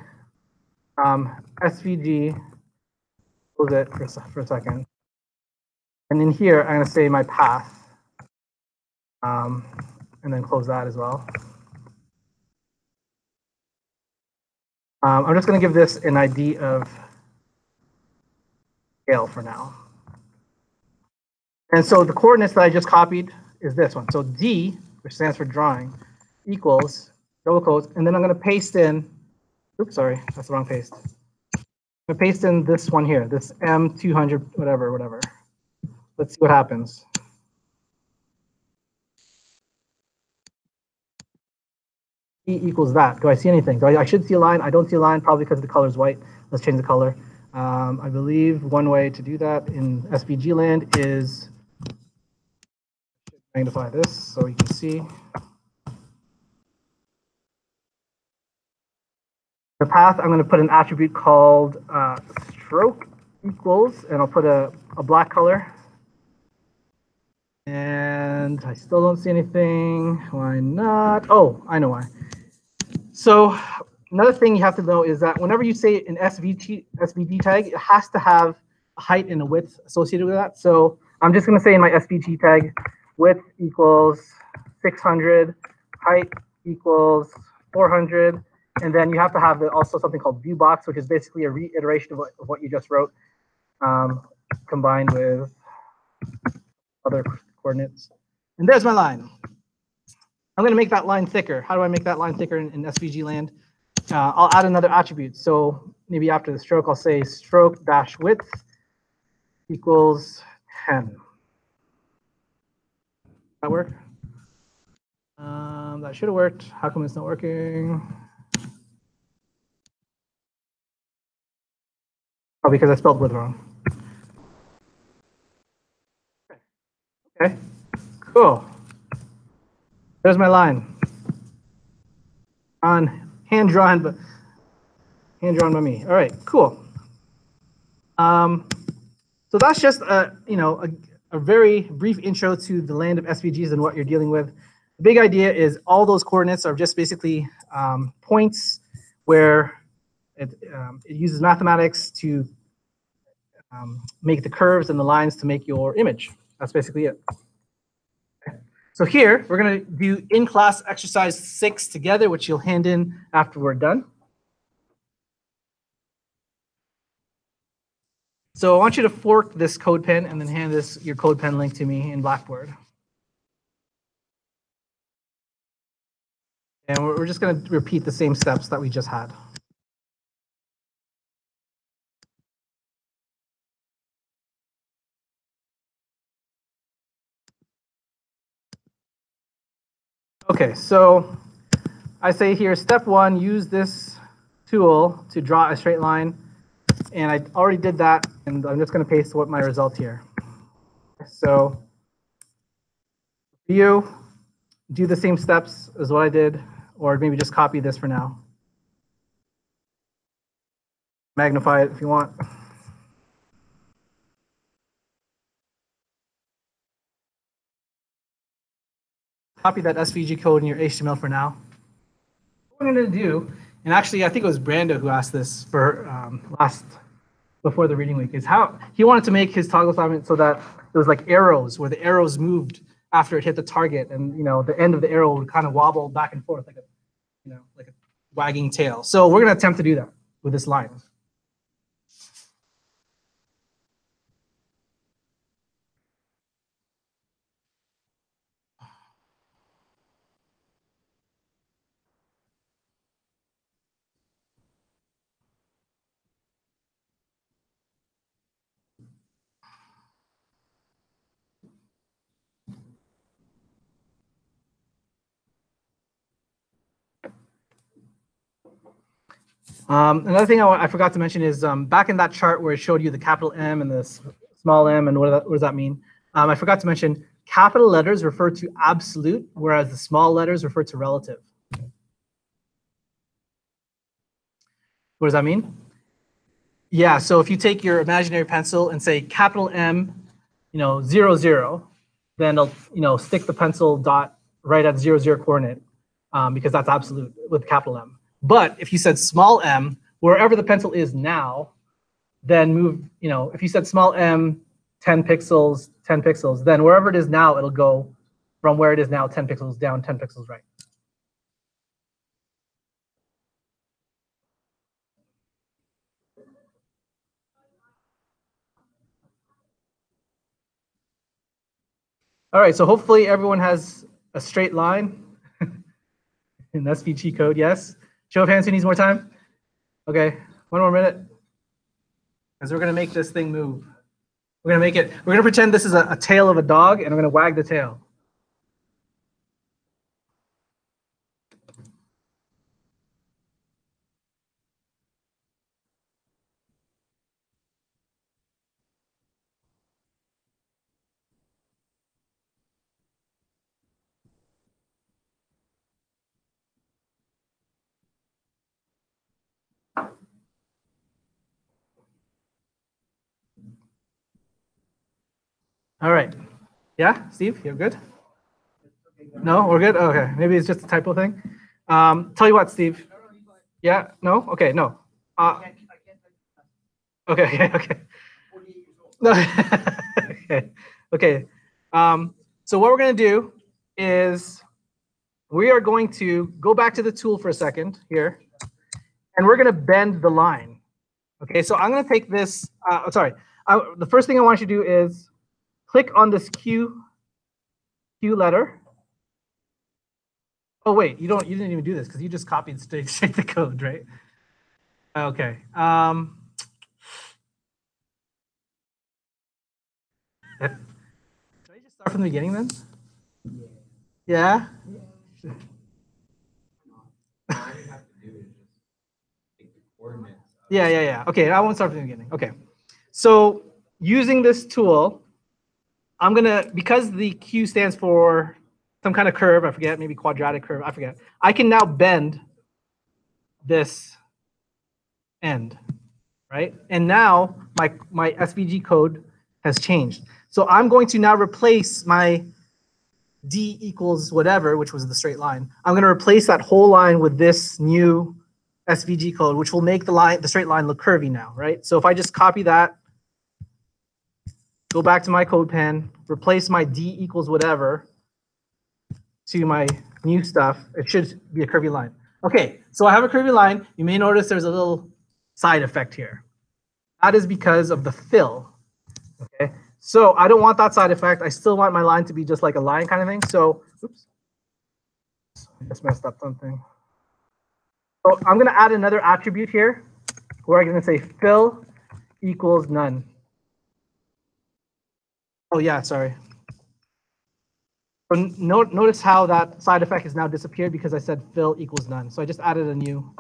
SVG, close it for a second. And in here, I'm going to say my path, and then close that as well. I'm just going to give this an ID of scale for now. And so the coordinates that I just copied is this one. So D, which stands for drawing, equals double quotes, and then I'm going to paste in, oops, sorry, that's the wrong paste. I'm going to paste in this one here, this M200, whatever. Let's see what happens. E equals that. Do I see anything? I should see a line. I don't see a line, probably because the color is white. Let's change the color. I believe one way to do that in SVG land is magnify this so you can see. The path, I'm going to put an attribute called stroke equals, and I'll put a black color. And I still don't see anything. Why not? Oh, I know why. So another thing you have to know is that whenever you say an SVG tag, it has to have a height and a width associated with that. So I'm just going to say in my SVG tag, width equals 600, height equals 400, and then you have to have also something called view box, which is basically a reiteration of what you just wrote, combined with other coordinates. And there's my line. I'm going to make that line thicker. How do I make that line thicker in SVG land? I'll add another attribute. So maybe after the stroke, I'll say stroke dash width equals 10. That work? That should have worked. How come it's not working? Oh, because I spelled width wrong. Okay, cool. There's my line. Hand drawn by me. All right, cool. So that's just a very brief intro to the land of SVGs and what you're dealing with. The big idea is all those coordinates are just basically points where it uses mathematics to make the curves and the lines to make your image. That's basically it. Okay. So here, we're going to do in-class exercise 6 together, which you'll hand in after we're done. So I want you to fork this CodePen and then hand your CodePen link to me in Blackboard. And we're just going to repeat the same steps that we just had. Okay, so I say here, step 1, use this tool to draw a straight line. And I already did that, and I'm just going to paste what my result here. So you do the same steps as what I did, or maybe just copy this for now. Magnify it if you want. copy that SVG code in your HTML for now. What we're going to do, and actually I think it was Brando who asked this for before the reading week, is how he wanted to make his toggle assignment so that there was like arrows where the arrows moved after it hit the target, and the end of the arrow would kind of wobble back and forth like a wagging tail. So we're going to attempt to do that with this line. Another thing I forgot to mention is back in that chart where it showed you the capital M and the small m and what does that mean? I forgot to mention capital letters refer to absolute, whereas the small letters refer to relative. What does that mean? Yeah, so if you take your imaginary pencil and say capital M, 0, 0, then it'll stick the pencil dot right at 0, 0 coordinate because that's absolute with capital M. But if you said small m, wherever the pencil is now, then move, if you said small m, 10 pixels, 10 pixels, then wherever it is now, it'll go from where it is now 10 pixels down, 10 pixels right. All right, so hopefully everyone has a straight line in SVG code, yes? Show of hands who needs more time? Okay, one more minute. Because we're gonna make this thing move. We're gonna pretend this is a tail of a dog and I'm gonna wag the tail. All right. Yeah, Steve, you're good? No, we're good? Okay, maybe it's just a typo thing. Tell you what, Steve. Yeah, no? Okay, no. Okay, okay. No. Okay, okay. So what we're gonna do is we are going to go back to the tool for a second here, and we're gonna bend the line. Okay, so I'm gonna take this, the first thing I want you to do is click on this Q letter. Oh wait, you didn't even do this because you just copied straight the code, right? Okay. Should I just start from the beginning then? Yeah. Yeah. Okay, I won't start from the beginning. Okay. So using this tool, I'm gonna, because the Q stands for some kind of curve, I forget, maybe quadratic curve, I forget. I can now bend this end, right? And now my SVG code has changed. So I'm going to now replace my D equals whatever, which was the straight line. I'm going to replace that whole line with this new SVG code, which will make the straight line look curvy now, right? So if I just copy that, go back to my code pen, replace my D equals whatever to my new stuff, it should be a curvy line. Okay, so I have a curvy line. You may notice there's a little side effect here. That is because of the fill. Okay, so I don't want that side effect. I still want my line to be just like a line kind of thing. So, oops, I just messed up something. So I'm going to add another attribute here where I'm going to say fill equals none. Oh yeah, sorry. So notice how that side effect has now disappeared because I said fill equals none. So I just added a new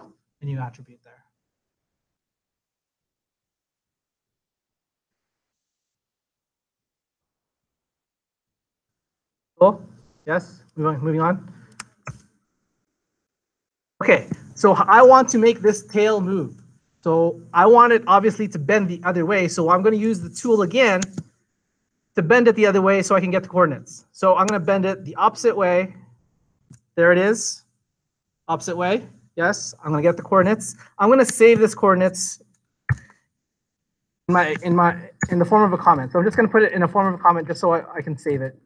attribute there. Cool. Yes. Moving on. Okay. So I want to make this tail move. So I want it obviously to bend the other way. So I'm going to use the tool again to bend it the other way so I can get the coordinates. So I'm going to bend it the opposite way. There it is. Opposite way. Yes, I'm going to get the coordinates. I'm going to save this coordinates in the form of a comment. So I'm just going to put it in a form of a comment just so I can save it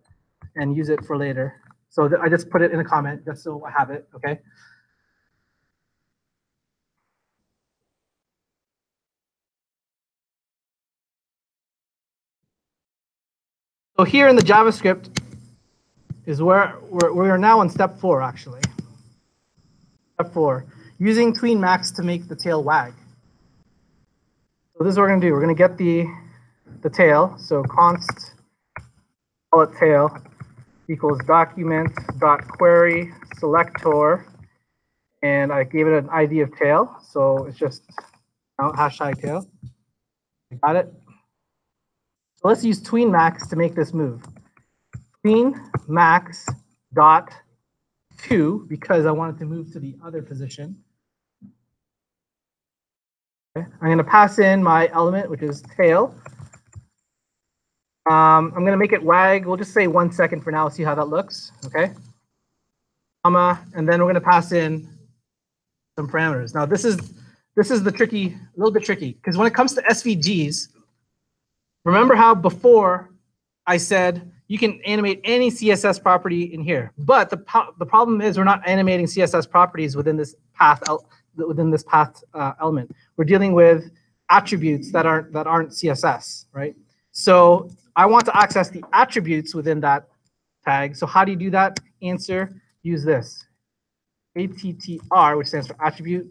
and use it for later. So I just put it in a comment just so I have it, okay? So here in the JavaScript is where we are now on step 4, actually. Step 4, using tween max to make the tail wag. So this is what we're going to do. We're going to get the tail. So const call it tail equals document dot query selector, and I gave it an ID of tail. So it's just hashtag tail. Got it? So let's use tween max to make this move. Tween max dot 2 because I want it to move to the other position. Okay. I'm going to pass in my element, which is tail. I'm going to make it wag. We'll just say 1 second for now. See how that looks. Okay. Comma, and then we're going to pass in some parameters. Now this is the tricky, a little bit tricky, because when it comes to SVGs, remember how before I said you can animate any CSS property in here, but the problem is we're not animating CSS properties within this path element. We're dealing with attributes that aren't CSS, right? So I want to access the attributes within that tag. So how do you do that? Answer, use this. ATTR, which stands for attribute,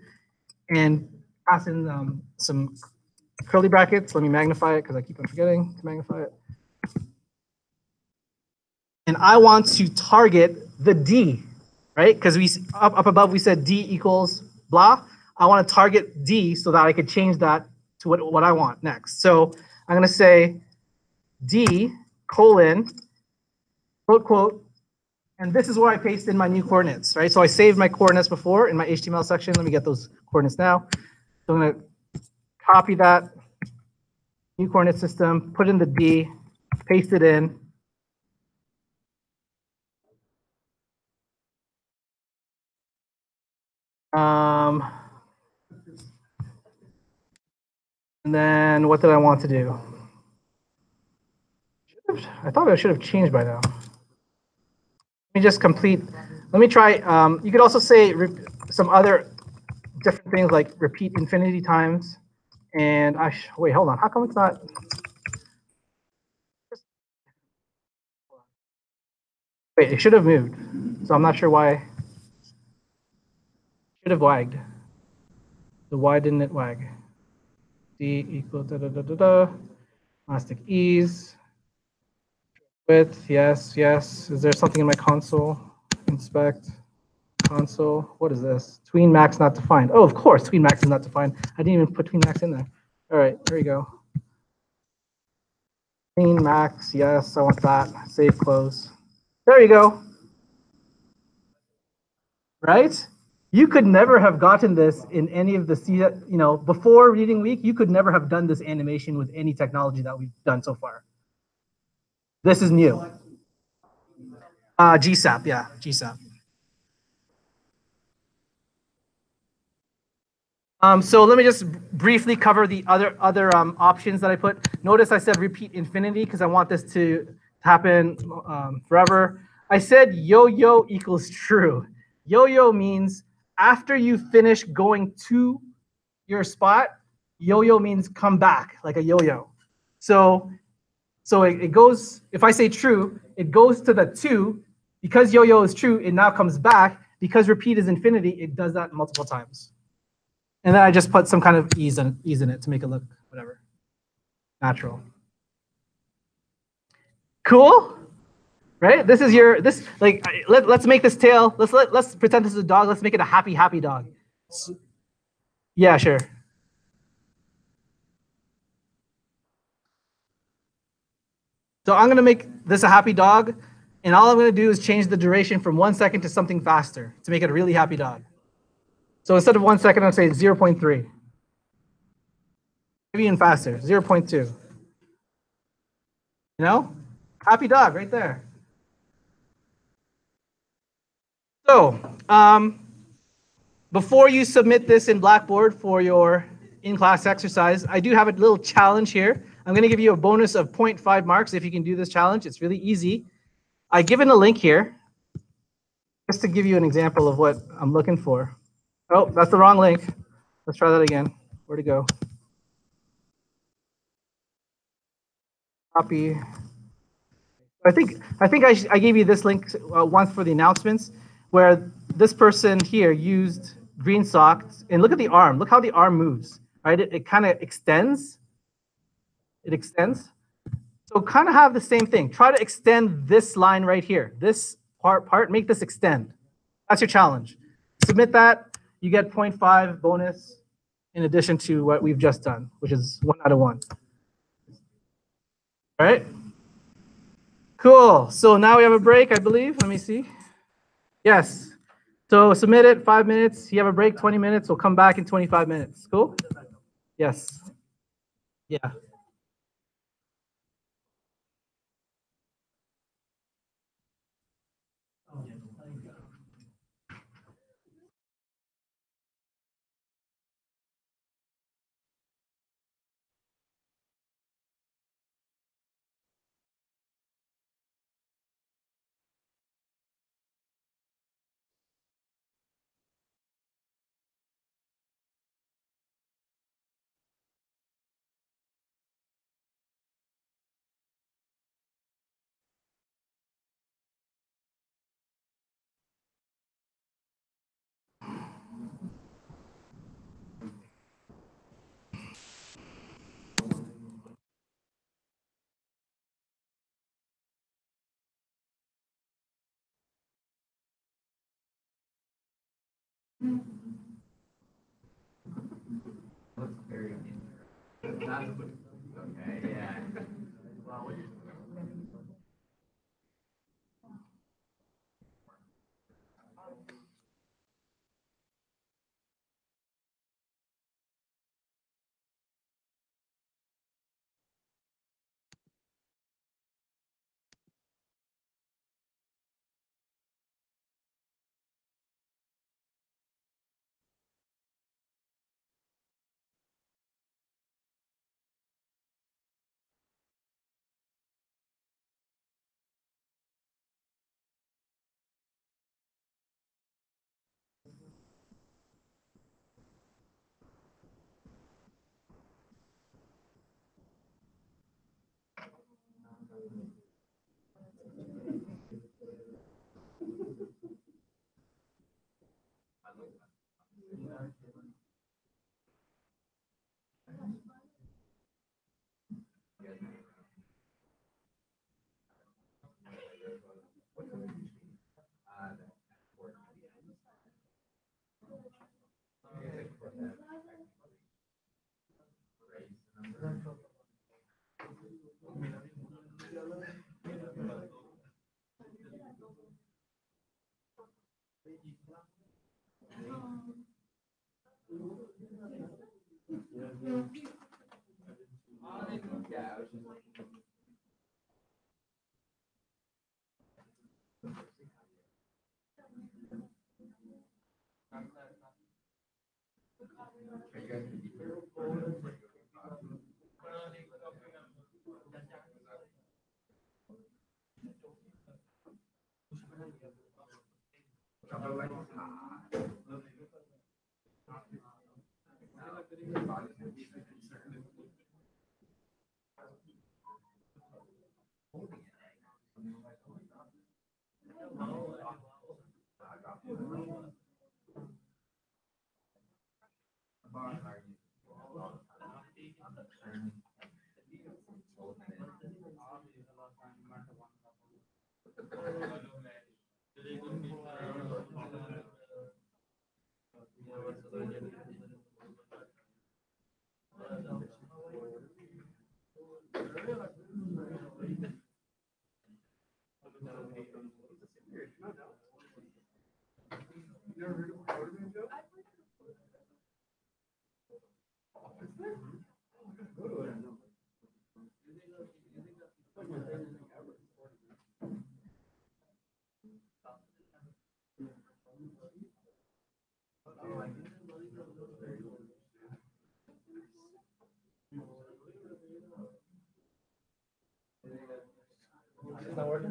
and pass in some curly brackets. Let me magnify it because I keep on forgetting to magnify it. And I want to target the D, right? Because we up above we said D equals blah. I want to target D so that I could change that to what I want next. So I'm going to say D colon quote, and this is where I paste in my new coordinates, right? So I saved my coordinates before in my HTML section. Let me get those coordinates now. So I'm going to copy that new coordinate system, put in the D, paste it in. And then what did I want to do? I thought I should have changed by now. Let me just complete. Let me try. You could also say some other different things like repeat infinity times. And wait, hold on. How come it's not? Wait, it should have moved. So I'm not sure why. It should have wagged. So why didn't it wag? D equals elastic ease. Width, yes. Is there something in my console? Inspect. Console. What is this? Tween max not defined. Oh, of course, tween max is not defined. I didn't even put tween max in there. All right, there we go. Tween max, yes, I want that. Save, close. There you go. Right? You could never have gotten this in any of the, before reading week, you could never have done this animation with any technology that we've done so far. This is new. GSAP, yeah, GSAP. So let me just briefly cover the other options that I put. Notice I said repeat infinity because I want this to happen forever. I said yo-yo equals true. Yo-yo means after you finish going to your spot, yo-yo means come back like a yo-yo. So it goes, if I say true, it goes to the 2. Because yo-yo is true, it now comes back. Because repeat is infinity, it does that multiple times. And then I just put some kind of ease in it to make it look whatever, natural. Cool, right? This is let's make this tail. Let's pretend this is a dog. Let's make it a happy dog. Yeah, sure. So I'm gonna make this a happy dog, and all I'm gonna do is change the duration from 1 second to something faster to make it a really happy dog. So instead of 1 second, I'll say 0.3. Maybe even faster, 0.2. Happy dog right there. So before you submit this in Blackboard for your in-class exercise, I do have a little challenge here. I'm going to give you a bonus of 0.5 marks if you can do this challenge. It's really easy. I've given a link here just to give you an example of what I'm looking for. Oh, that's the wrong link. Let's try that again. Where'd it go? Copy. I gave you this link once for the announcements, where this person here used Greensock, and look at the arm. Look how the arm moves, right? It kind of extends. It extends. So kind of have the same thing. Try to extend this line right here. This part, make this extend. That's your challenge. Submit that. You get 0.5 bonus in addition to what we've just done, which is 1 out of 1. All right. Cool. So now we have a break, I believe. Let me see. Yes. So submit it, 5 minutes. You have a break, 20 minutes. We'll come back in 25 minutes. Cool? Yes. Yeah. Oh.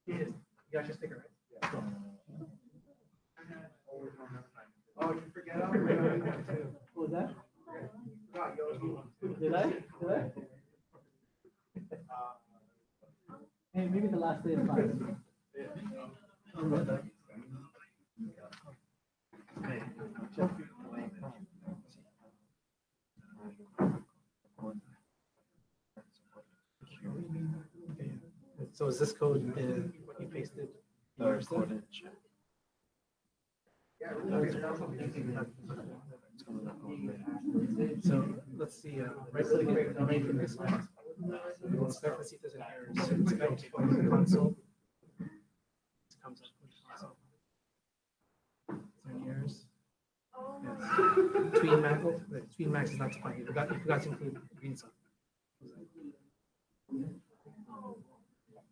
You got your sticker, right? Oh, you forget about it. What was that? Did I? Hey, maybe the last day of class. So is this code what you pasted? So let's see, right click it, and make this one. Inspect, let's see if there's an error. So inspect console. It comes up with console. Is there any errors? Yes. Tween max, the tween max is not defined. You forgot to include Greensock.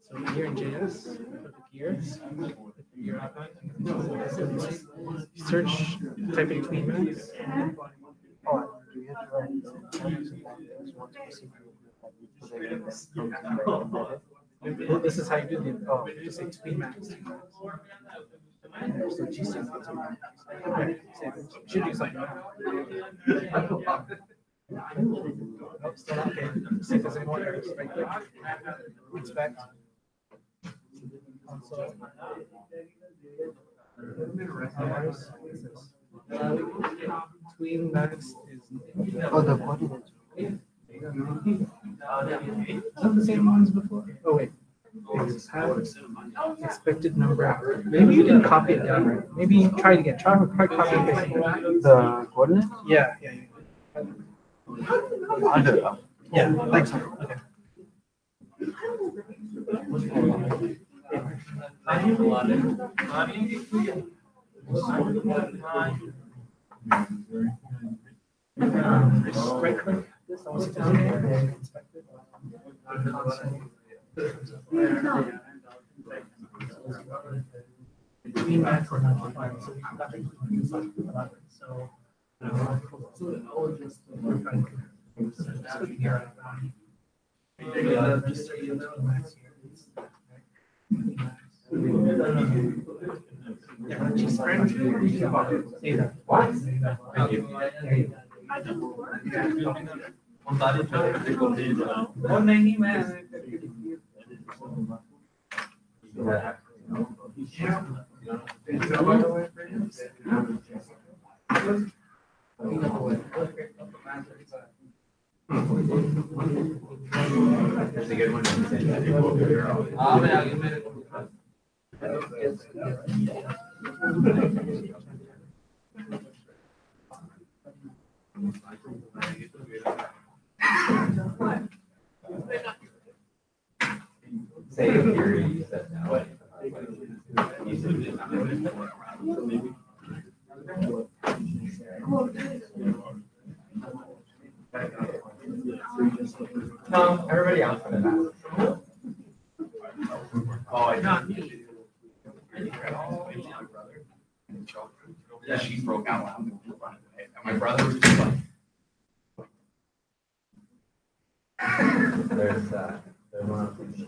So here in JS, click here, your icon. Search, type in tween max. This is how you do the say tween max. So GC should do something. Nope, still not okay. See if there's any more errors. Right click, inspect. Console. Errors. Tween max is. Oh, the coordinate. Is that the same ones before? Oh wait. Have expected number. Maybe you didn't copy it down right. Maybe try it again. Try copy and paste the coordinate? Yeah. Under. Yeah, like so. Okay. Right click. This also inspected. Tween max is not defined, so we got to include so That's a good one. Say you said no. No, everybody else for that. Oh, I not me. Yeah, she broke out loud and my brother was just like. There's one of these.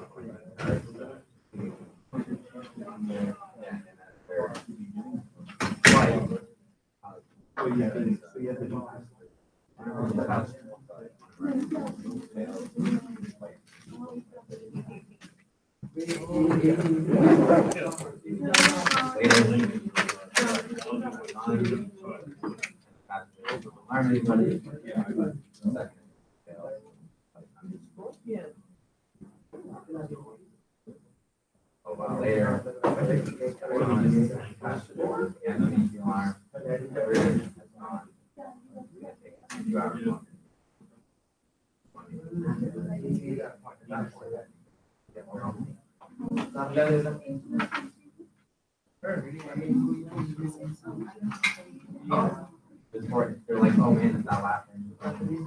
They're like, oh man, it's not laughing.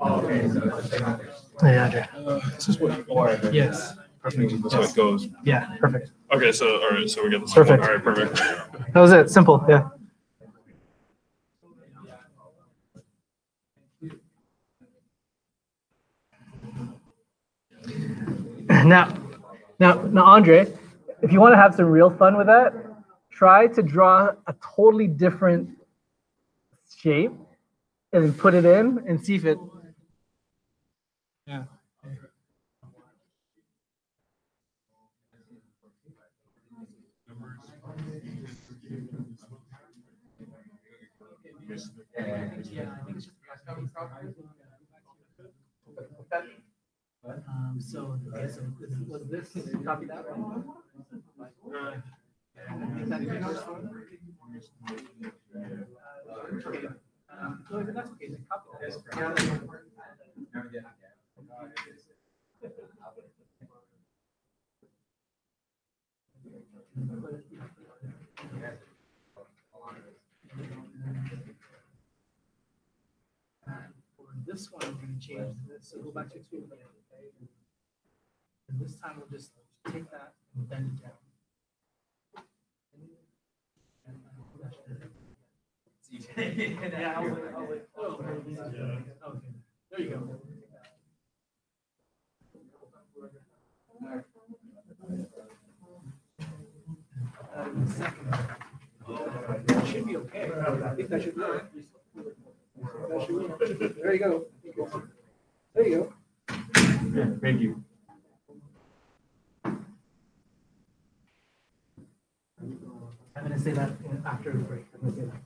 Oh, okay, so it's just like, Yeah, Andre. This is what you want. Yes. Perfect. That's how it goes. Yeah, perfect. Okay, so all right, so we get this. Perfect. All right, perfect. That was it. Simple. Yeah. Now, Andre, if you want to have some real fun with that, try to draw a totally different shape and then put it in and see if it. Yeah. So was this copy that one? That's okay. Copy that. For this one, we're going to change this. So go back to your screen. And this time we'll just take that and bend it down. Yeah, I'll wait. Oh, okay. There you go. That should be okay. I think that should work. That should work. There you go. There you go. yeah, thank you. I'm going to say that after the break. I'm going to say that.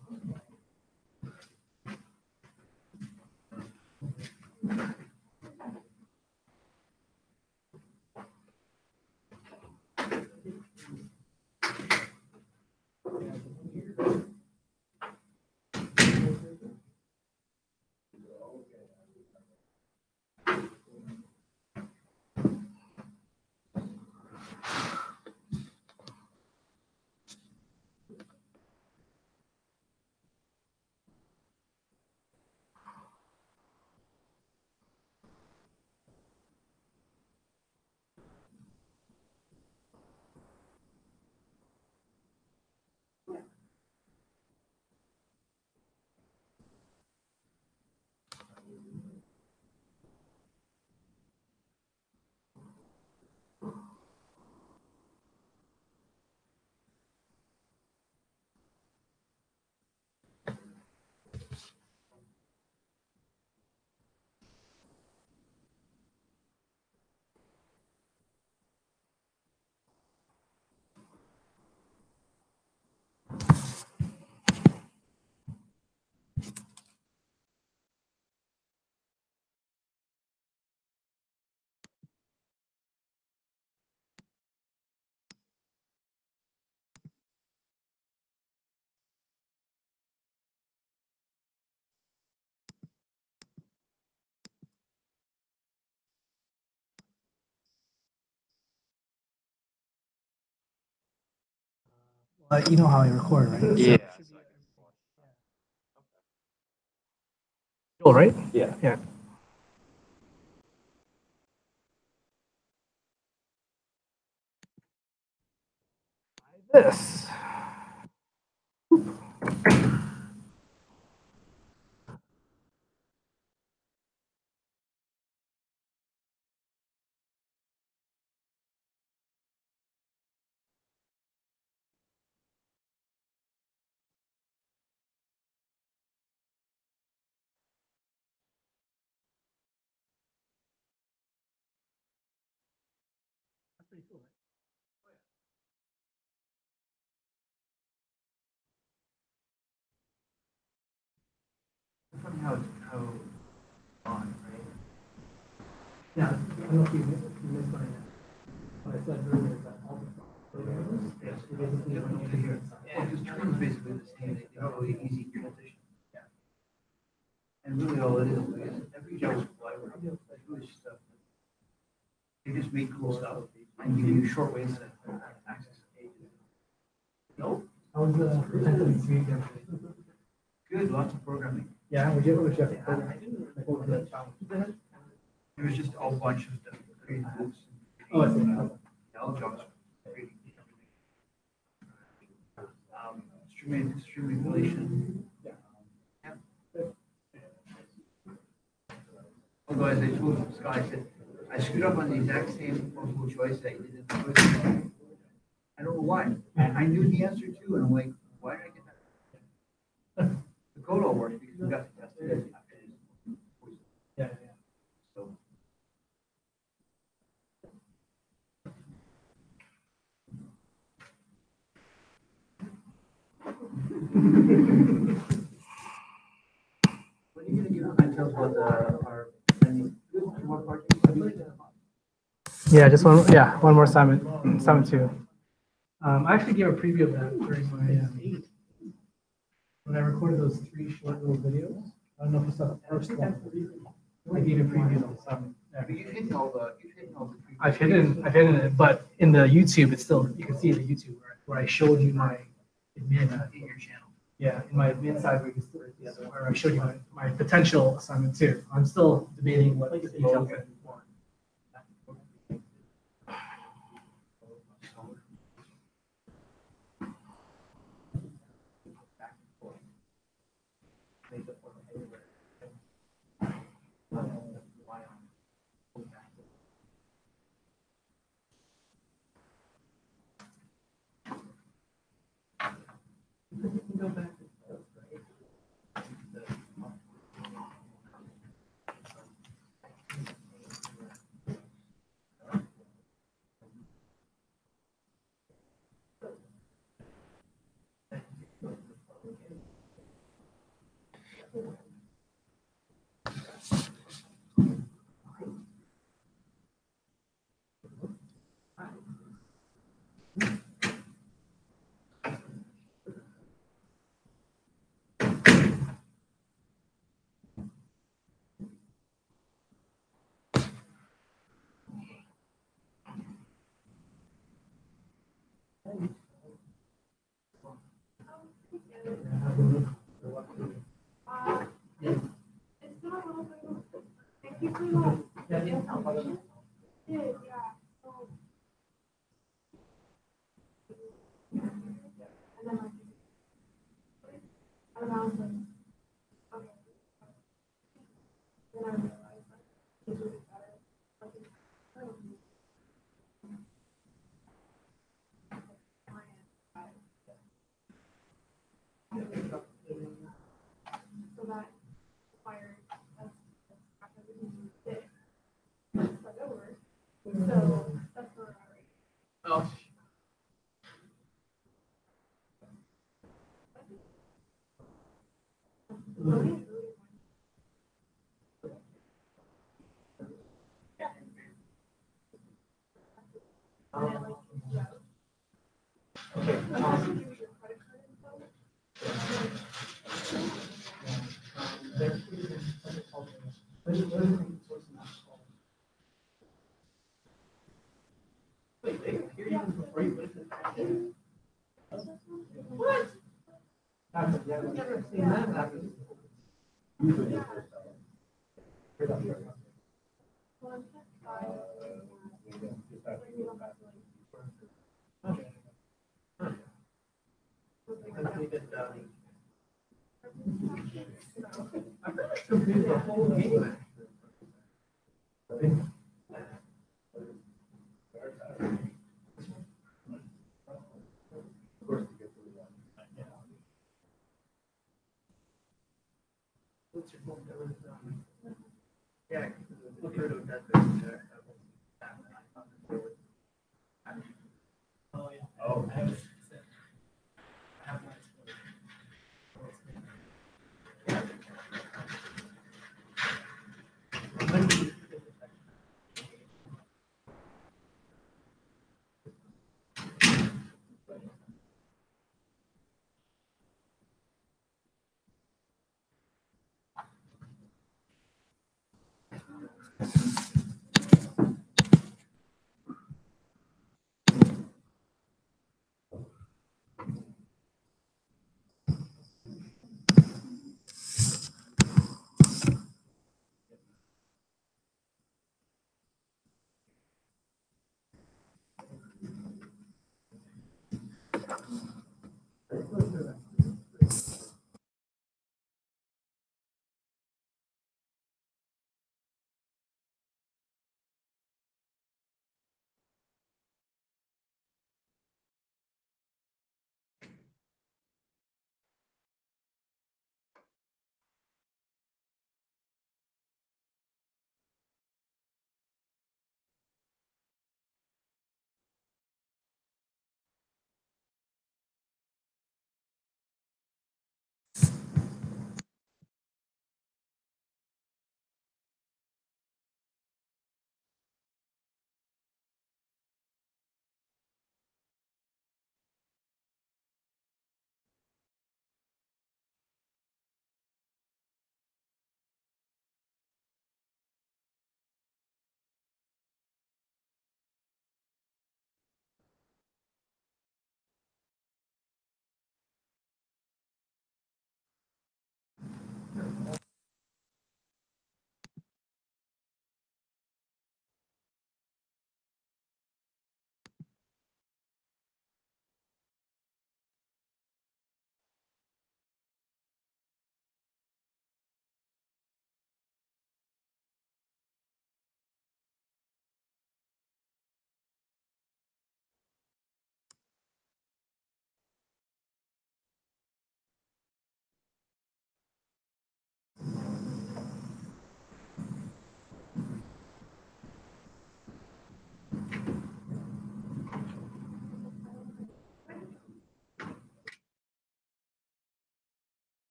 You know how I record, right? Yeah. Cool, right? Yeah. Yeah. This. That's pretty cool, right? Yeah, I don't know if you missed my, what I said earlier, that all the videos, Yes. you basically want to hear it. Yeah, because Trim is basically the same, it's a really easy transition. Yeah. And really all it is every JavaScript library, it's really stuff. They just make cool stuff and give you short ways to access pages. Nope. How was the potential experience yesterday? Good, lots of programming. Yeah, we did, like, what was the challenge? There was just a whole bunch of stuff, creating groups. Oh, I see. All JavaScript. Creating everything. Stream manipulation. Yeah. Although as I told Scott, I said, I screwed up on the exact same multiple choice that you did in the first one. I don't know why. I knew the answer too, and I'm like, why did I get that? The code all worked because we got to test it. Yeah, So. When are you gonna give details about our pending more projects? yeah, just one, yeah, one more assignment two. I actually gave a preview of that during my, when I recorded those 3 short little videos. I don't know if you saw the first one. I gave a preview of the assignment. But you've hidden all the, I've hidden it, but in the YouTube, it's still, you can see the YouTube where I showed you my admin, in your channel. yeah, in my admin side where you can still, where I showed you my potential assignment too. I'm still debating what the details are. Oh.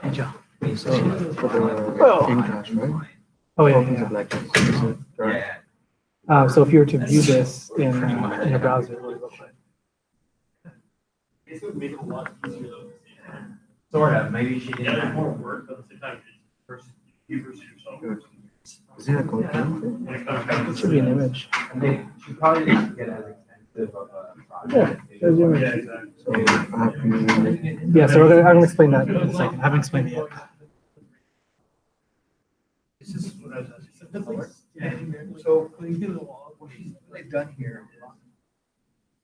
Hey, Joe. So for the Oh. in cache, right? Oh, yeah, Opens yeah. up like this. Right? So if you were to view this in a browser, what would it look like? It would make it a lot easier though. Sort of, maybe she Yeah, there's didn't. more work, but at the same time, it's versus you versus yourself. Is it a code? thing? It should be an image. And she probably didn't get as expensive of a Yeah, project. there's your Yeah, image. exactly. So I have to use it. Yeah, so I'm gonna explain that in a second. I haven't explained it yet. This is what I was asking. So what they've done here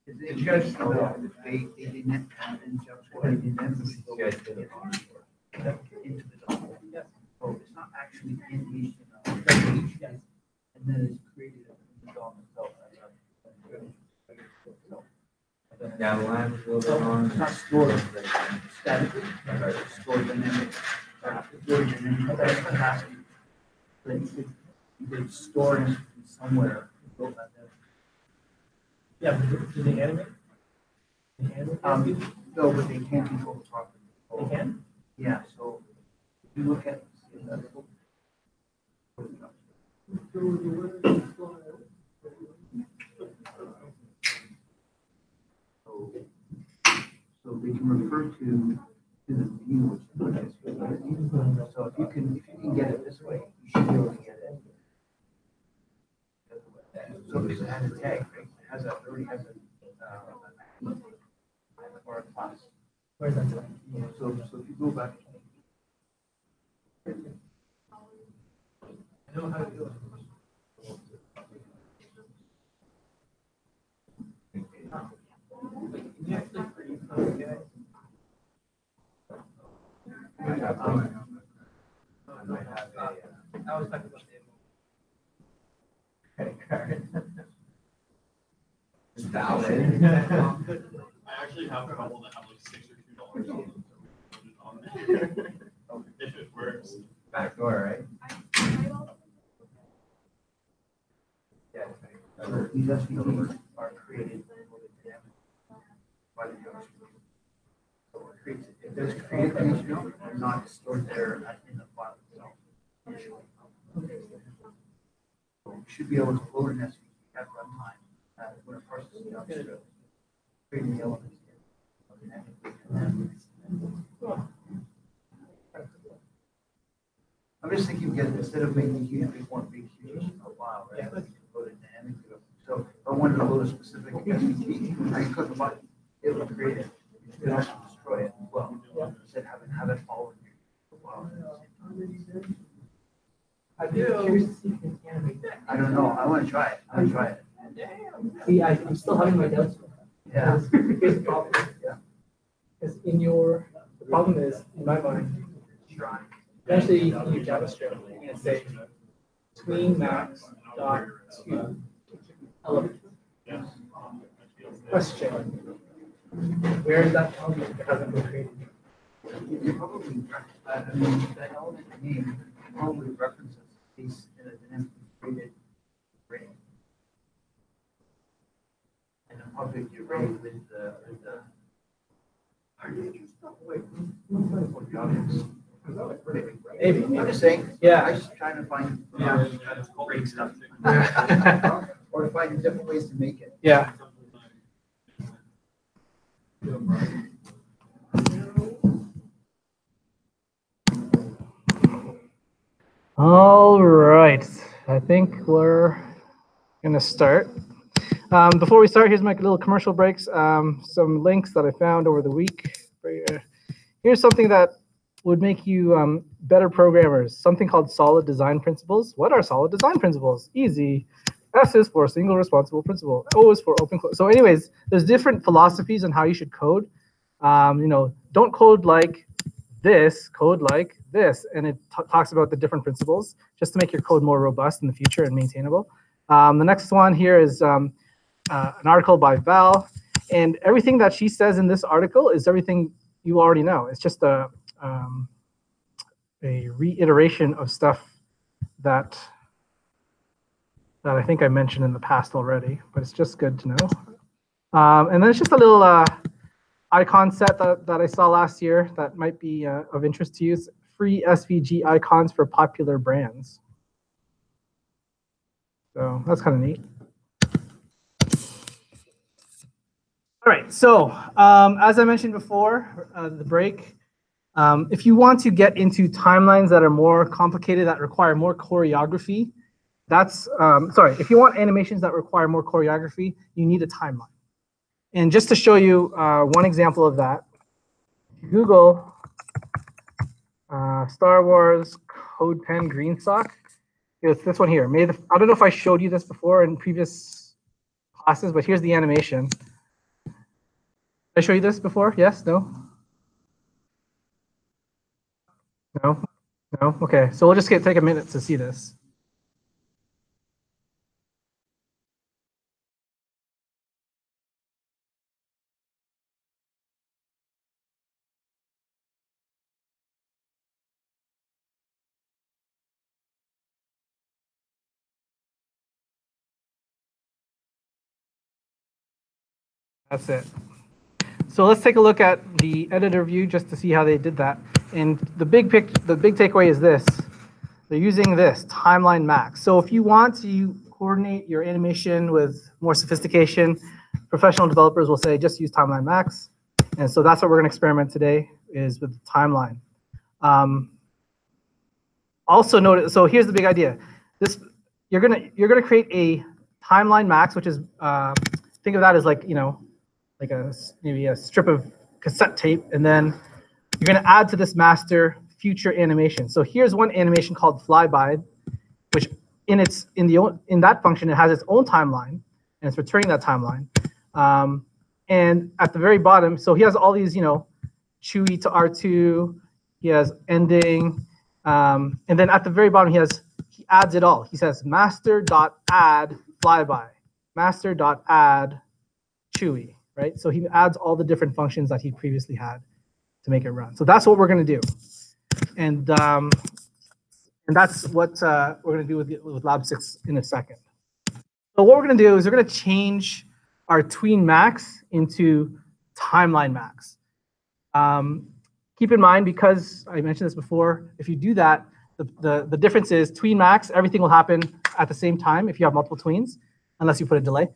is they just, they didn't have in JavaScript, they didn't have into the document. So it's not actually in HTML. And then it's created in the DOM itself. Yeah, the line was a little bit long. It's not stored statically, it's stored dynamic. Stored dynamic, that's capacity. But you could store it somewhere. Yeah, but do they animate? No, but they can't control the property. They can? Yeah, so if you look at. So they can refer to the view, which is. So if you can get it this way, you should be able to get it. So if it has a tag, right, it already has a, or a class. Where's that? So if you go back. I know how to do it. I was talking about Valid. I actually have a couple that have like $6 or $2 on them. If it works. Backdoor, right? Yeah. So these SVGs are created by the JavaScript. So it creates, it does create an HTML, but not stored there in the file itself. So you should be able to load an SVG at runtime when it parses the JavaScript, creating the elements. I'm just thinking, again, instead of making huge, big one big huge file, right? Load it dynamically. So if I wanted to load a specific SVG, I can click a button, it will create it. You can also destroy it as well. Instead of have it all in your file. I'd be curious to see if you can animate that. I don't know. I want to try it. I want to try it. See, I'm still having my doubts. Yeah. Here's the problem. Yeah. Because the problem is, in my mind, eventually you can use JavaScript. You're going to say tween max dot to element. Question. Where is that element that hasn't been created? You probably, I mean, the element name probably references these in a dynamically created array. And a public array with the. Maybe. I'm just saying. Yeah. I'm just trying to find. Great stuff. Or to find different ways to make it. Yeah. All right, I think we're gonna start. Before we start, here's my little commercial breaks. Some links that I found over the week. Here's something that would make you better programmers. Something called solid design principles. What are solid design principles? Easy. S is for single responsible principle. O is for open code. So anyways, there's different philosophies on how you should code. Don't code like this, code like this. And it talks about the different principles just to make your code more robust in the future and maintainable. The next one here is an article by Val. And everything that she says in this article is everything you already know. It's just a reiteration of stuff that I think I mentioned in the past already, but it's just good to know. And then it's just a little icon set that I saw last year that might be of interest to you. It's free SVG icons for popular brands. So that's kind of neat. All right, so as I mentioned before, the break, if you want to get into timelines that are more complicated, that require more choreography, that's, sorry, if you want animations that require more choreography, you need a timeline. And just to show you one example of that, Google Star Wars Code Pen Greensock. It's this one here. I don't know if I showed you this before in previous classes, but here's the animation. Did I show you this before? Yes? No? No? No? Okay, so we'll just take a minute to see this. That's it. So let's take a look at the editor view just to see how they did that. And the big takeaway is this. They're using this, Timeline Max. So if you want to coordinate your animation with more sophistication, professional developers will say just use Timeline Max. And so that's what we're going to experiment today, is with the timeline. Also notice, so here's the big idea. You're gonna create a Timeline Max, which is think of that as like, you know, like maybe a strip of cassette tape, and then you're going to add to this master future animation. So here's one animation called flyby, which in that function it has its own timeline, and it's returning that timeline. And at the very bottom, so he has all these, you know, Chewy to R2, he has ending, and then at the very bottom he adds it all. He says master.add flyby, master.add Chewy. Right? So he adds all the different functions that he previously had to make it run. So that's what we're going to do. And that's what we're going to do with Lab 6 in a second. So what we're going to do is we're going to change our tween max into timeline max. Keep in mind, because I mentioned this before, if you do that, the difference is tween max, everything will happen at the same time if you have multiple tweens, unless you put a delay.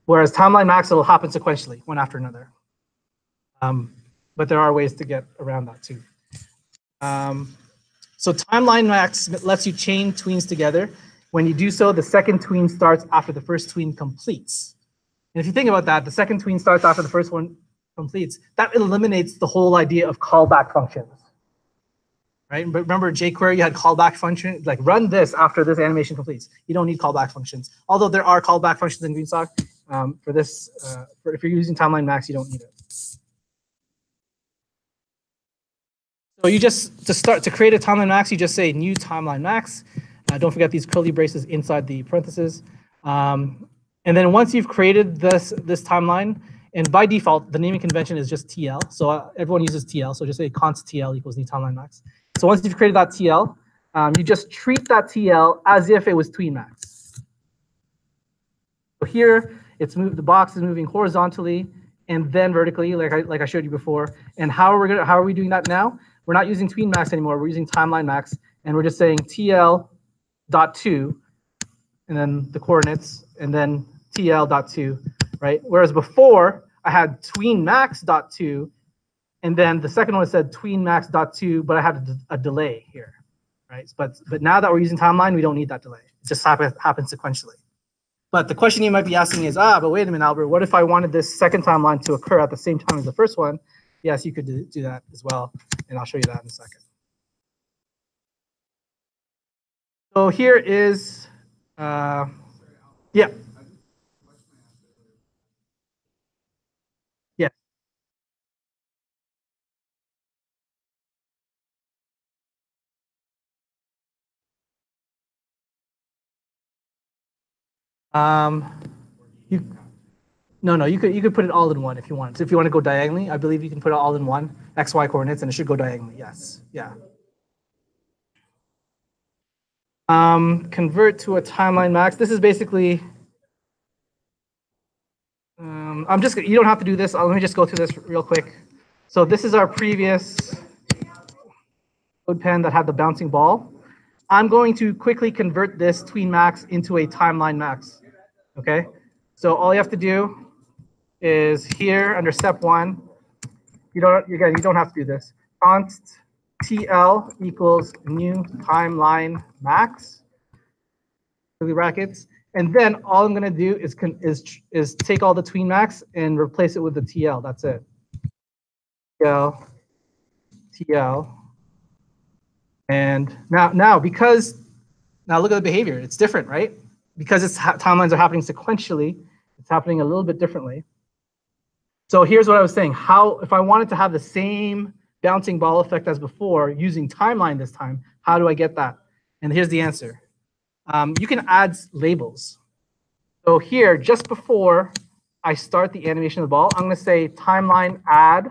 Whereas timeline max, it'll happen sequentially, one after another. But there are ways to get around that too. So timeline max lets you chain tweens together. When you do so, the second tween starts after the first tween completes. And if you think about that, the second tween starts after the first one completes. That eliminates the whole idea of callback functions. Right? But remember jQuery, you had callback function, like run this after this animation completes. You don't need callback functions. Although there are callback functions in Greensock. For this, if you're using timeline max, you don't need it. So you just, to create a timeline max, you just say new timeline max. Don't forget these curly braces inside the parentheses. And then once you've created this timeline, and by default, the naming convention is just TL. So everyone uses TL. So just say const TL equals new timeline max. So once you've created that TL, you just treat that TL as if it was tween max. So here, the box is moving horizontally and then vertically, like I showed you before. And how are we doing that now? We're not using tween max anymore. We're using timeline max, and we're just saying TL.2, and then the coordinates, and then TL.2, right? Whereas before I had tween max.2, and then the second one said tween max.2, but I had a delay here, right? But now that we're using timeline, we don't need that delay. It just happens sequentially. But the question you might be asking is, but wait a minute, Albert, what if I wanted this second timeline to occur at the same time as the first one? Yes, you could do that as well, and I'll show you that in a second. So here is, yeah. Yeah. No, you could put it all in one if you want. So if you want to go diagonally, I believe you can put it all in one, X, Y coordinates, and it should go diagonally. Yes, yeah. Convert to a timeline max. This is basically, you don't have to do this. Let me just go through this real quick. So this is our previous code pen that had the bouncing ball. I'm going to quickly convert this tween max into a timeline max. Okay. So all you have to do is here under step 1. You don't have to do this. Const TL equals new timeline max. Curly brackets. And then all I'm going to do is take all the tween max and replace it with the TL. That's it. TL. And now look at the behavior. It's different, right? Because timelines are happening sequentially, it's happening a little bit differently. So here's what I was saying. If I wanted to have the same bouncing ball effect as before using timeline this time, how do I get that? And here's the answer. You can add labels. So here, just before I start the animation of the ball, I'm going to say timeline add,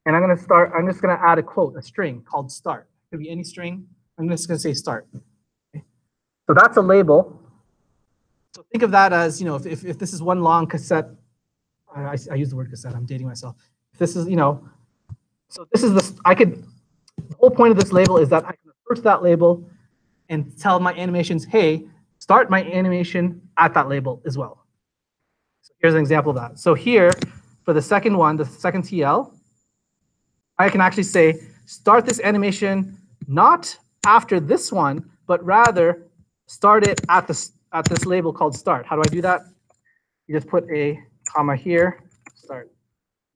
and I'm just going to add a quote, a string called start. It could be any string. I'm just going to say start. Okay. So that's a label. So think of that as, if this is one long cassette, I use the word cassette, I'm dating myself. If this is, so this is the whole point of this label is that I can refer to that label and tell my animations, hey, start my animation at that label as well. So here's an example of that. So here, for the second one, the second TL, I can actually say, start this animation not after this one, but rather start it at this label called start. How do I do that? You just put a comma here, start.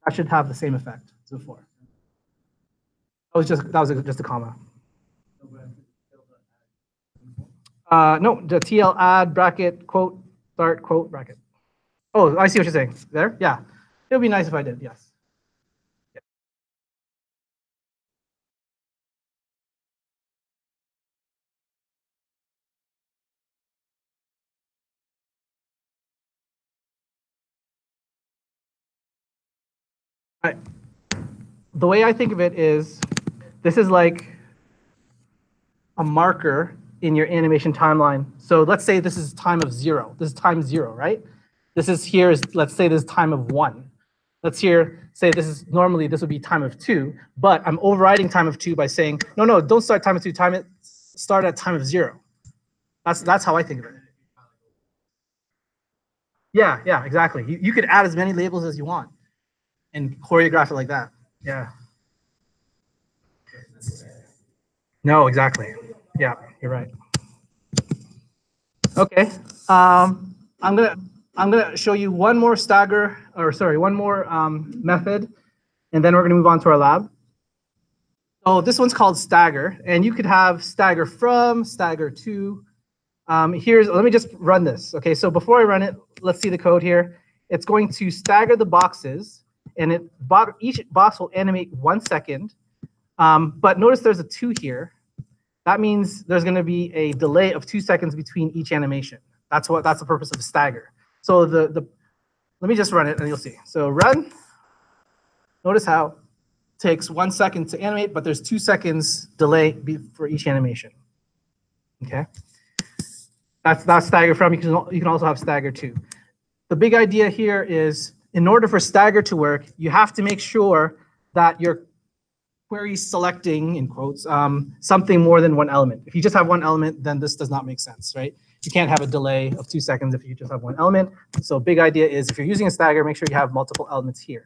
That should have the same effect as before. That was just a comma. No, the TL add bracket quote start quote bracket. Oh, I see what you're saying. There, yeah. It would be nice if I did. Yes. Yeah. The way I think of it is, this is like a marker in your animation timeline. So let's say this is time of 0. This is time 0, right? Let's say this is time of 1. Let's say normally this would be time of 2, but I'm overriding time of 2 by saying, no, don't start time of 2, start at time of 0. That's how I think of it. Yeah, exactly. You could add as many labels as you want and choreograph it like that. Yeah. No, exactly. Yeah, you're right. Okay. I'm gonna show you one more method, and then we're gonna move on to our lab. So this one's called stagger, and you could have stagger from, stagger to. Let me just run this. Okay, so before I run it, let's see the code here. It's going to stagger the boxes, and each box will animate 1 second. But notice there's a 2 here. That means there's going to be a delay of 2 seconds between each animation. That's the purpose of stagger. So let me just run it and you'll see. So run. Notice how it takes 1 second to animate, but there's 2 seconds delay for each animation. Okay. That's stagger from. You can also have stagger to. The big idea here is, in order for stagger to work, you have to make sure that your query selecting, in quotes, something more than one element. If you just have one element, then this does not make sense, right? You can't have a delay of 2 seconds if you just have one element. So big idea is, if you're using a stagger, make sure you have multiple elements here.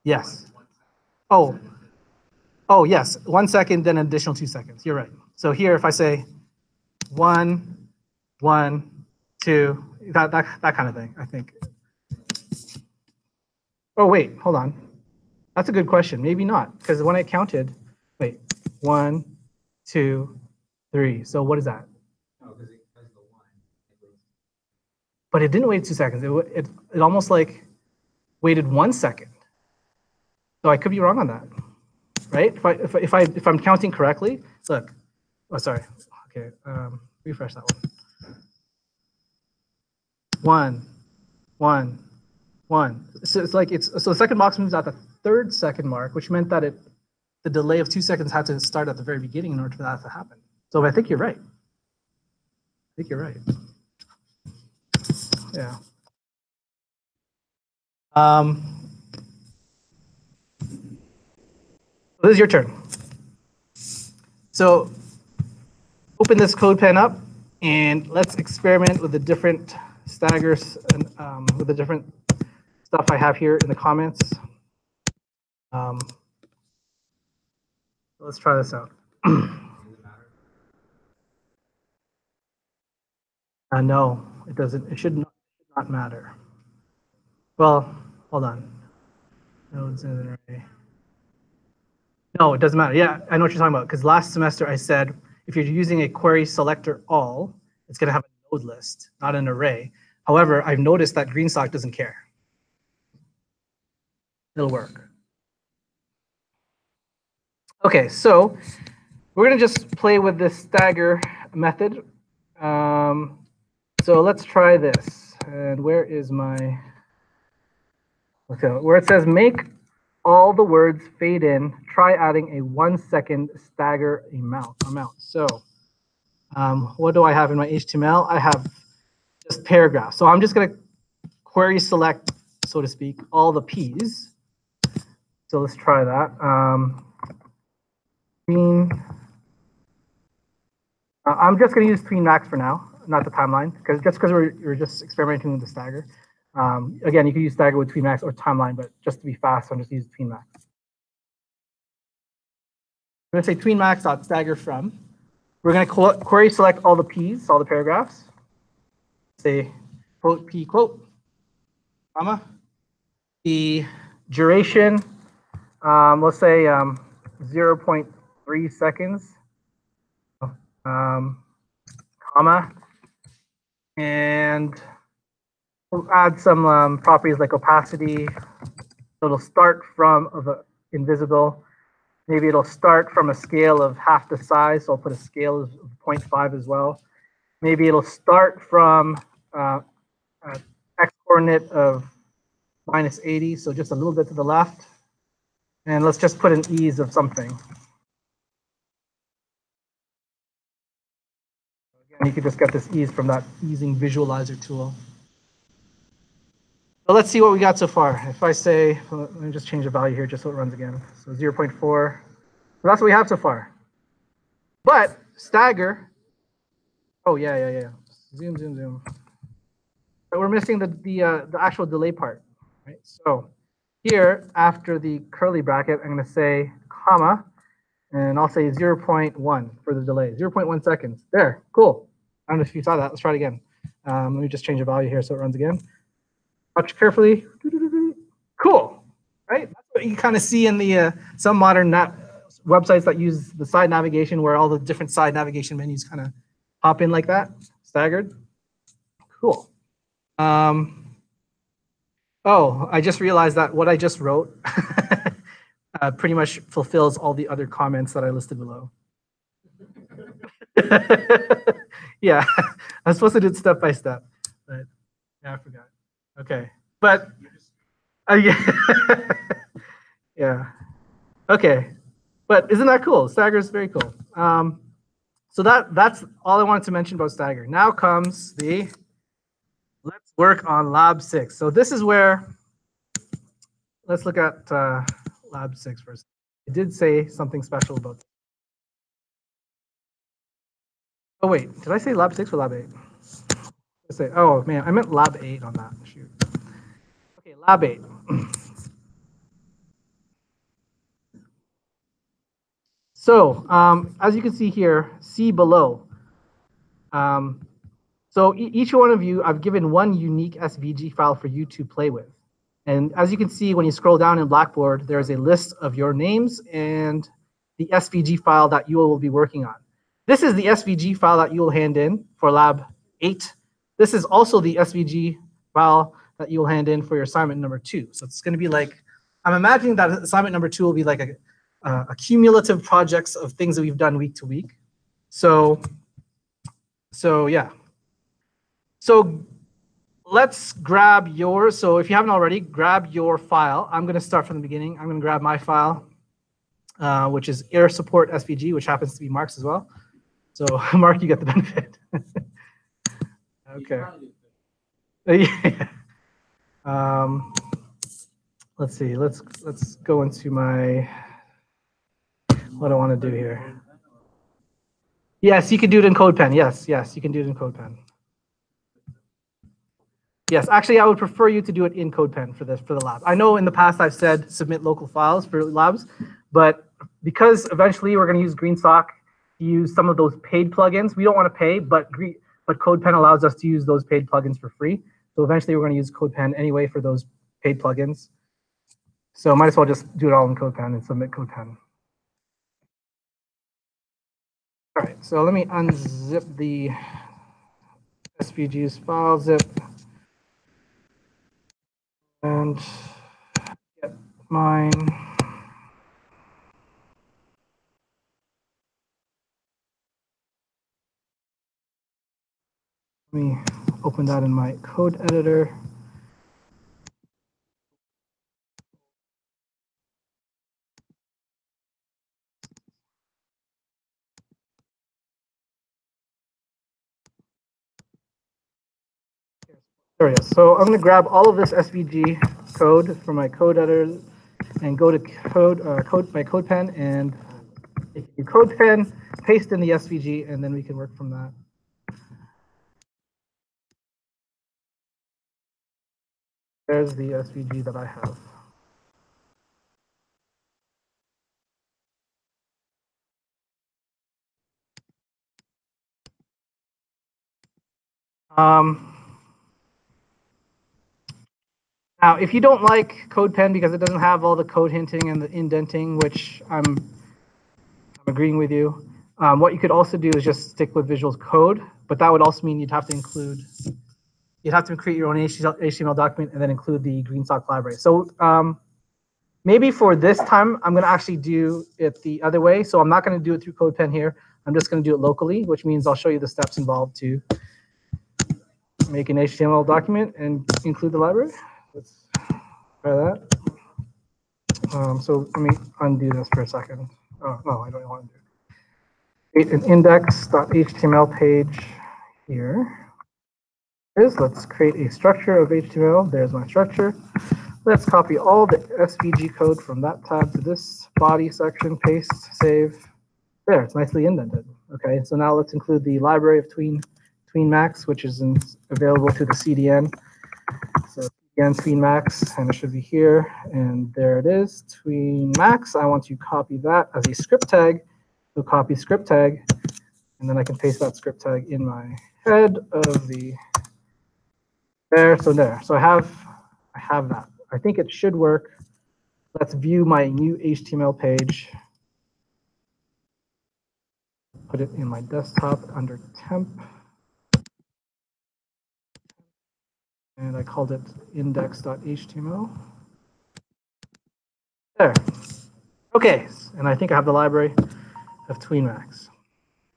Yes. Oh, yes. 1 second, then an additional 2 seconds. You're right. So here, if I say 1, 1, 2, that kind of thing, I think. Oh, wait, hold on. That's a good question. Maybe not, because when I counted, wait, 1, 2, 3. So what is that? No, because it does the 1. But it didn't wait 2 seconds. It almost like waited 1 second. So I could be wrong on that, right? If I'm counting correctly, look. Oh, sorry. Okay, refresh that one. 1, 1. So it's like so the second box moves at the 3rd second mark, which meant that the delay of 2 seconds had to start at the very beginning in order for that to happen. So I think you're right. I think you're right. Yeah. This is your turn. So open this code pen up and let's experiment with the different staggers and with the different stuff I have here in the comments. Let's try this out. No, it doesn't. It should not matter. Well, hold on. Nodes in an array. No, it doesn't matter. Yeah, I know what you're talking about. Because last semester I said if you're using a query selector all, it's going to have a node list, not an array. However, I've noticed that Greensock doesn't care. It'll work. Okay, so we're going to just play with this stagger method. So let's try this. And where is my, okay, where it says make all the words fade in, try adding a 1 second stagger amount. So what do I have in my HTML? I have just paragraphs. So I'm just going to query select, so to speak, all the P's. So let's try that. I'm just going to use tween max for now, not the timeline, because we're just experimenting with the stagger. Again, you can use stagger with tween max or timeline, but just to be fast, I'm just using tween max. I'm going to say tween max.stagger from. We're going to query select all the P's, all the paragraphs. Say quote P quote, comma. The duration, let's say 0.3 seconds, comma, and we'll add some properties like opacity. So it'll start from invisible. Maybe it'll start from a scale of half the size, so I'll put a scale of 0.5 as well. Maybe it'll start from an x coordinate of -80, so just a little bit to the left. And let's just put an ease of something. Again, you can just get this ease from that easing visualizer tool. So let's see what we got so far. If I say, let me just change the value here just so it runs again. So 0.4. So that's what we have so far. But stagger. Oh yeah. Zoom. But we're missing the actual delay part. Right? So here after the curly bracket, I'm going to say comma, and I'll say 0.1 for the delay. 0.1 seconds. There. Cool. I don't know if you saw that. Let's try it again. Let me just change the value here so it runs again. Watch carefully. Cool, right? That's what you kind of see in the some modern websites that use the side navigation, where all the different side navigation menus kind of hop in like that, staggered. Cool. Oh, I just realized that what I just wrote pretty much fulfills all the other comments that I listed below. Yeah, I'm supposed to do it step by step, but yeah, I forgot. Okay, but yeah, yeah. Okay, but isn't that cool? Stagger is very cool. So that's all I wanted to mention about stagger. Now comes the let's work on lab 6. So this is where let's look at lab 6 first. I did say something special about this. Oh wait, did I say lab 6 or lab 8? Say, oh man, I meant lab 8 on that. Shoot. Okay, lab 8. So as you can see here, see below. So each one of you, I've given one unique SVG file for you to play with. And as you can see, when you scroll down in Blackboard, there's a list of your names and the SVG file that you will be working on. This is the SVG file that you will hand in for lab 8. This is also the SVG file that you will hand in for your assignment number 2. So it's going to be like, I'm imagining that assignment number 2 will be like a cumulative projects of things that we've done week to week. So yeah. So let's grab yours. So if you haven't already, grab your file. I'm going to start from the beginning. I'm going to grab my file, which is air support SVG, which happens to be Mark's as well. So Mark, you get the benefit. Okay. Yeah. Let's see. Let's go into my what I want to do here. Yes, you can do it in CodePen. Yes, you can do it in CodePen. Yes, actually, I would prefer you to do it in CodePen for the lab. I know in the past I've said submit local files for labs, but because eventually we're going to use Greensock to use some of those paid plugins, we don't want to pay, but CodePen allows us to use those paid plugins for free. So eventually we're going to use CodePen anyway for those paid plugins. So might as well just do it all in CodePen and submit CodePen. All right, so let me unzip the SVG's file zip and get mine. Let me open that in my code editor. There it is. So I'm going to grab all of this SVG code from my code editor and go to my CodePen and do CodePen, paste in the SVG, and then we can work from that. There's the SVG that I have. Now, if you don't like CodePen because it doesn't have all the code hinting and the indenting, which I'm agreeing with you, what you could also do is just stick with Visual Code, but that would also mean you'd have to create your own HTML document and then include the Greensock library. So maybe for this time, I'm going to actually do it the other way. So I'm not going to do it through CodePen here. I'm just going to do it locally, which means I'll show you the steps involved to make an HTML document and include the library. Let's try that. So let me undo this for a second. Oh, no, I don't want to do it. Create an index.html page here. Let's create a structure of HTML. There's my structure. Let's copy all the SVG code from that tab to this body section, paste, save. There, it's nicely indented. Okay, so now let's include the library of TweenMax, which is available to the CDN. So CDN TweenMax, and it should be here, and there it is, TweenMax. I want to copy that as a script tag. So copy script tag, and then I can paste that script tag in my head of the there. So there. So I have that. I think it should work. Let's view my new HTML page. Put it in my desktop under temp. And I called it index.html. There. Okay, and I think I have the library of TweenMax.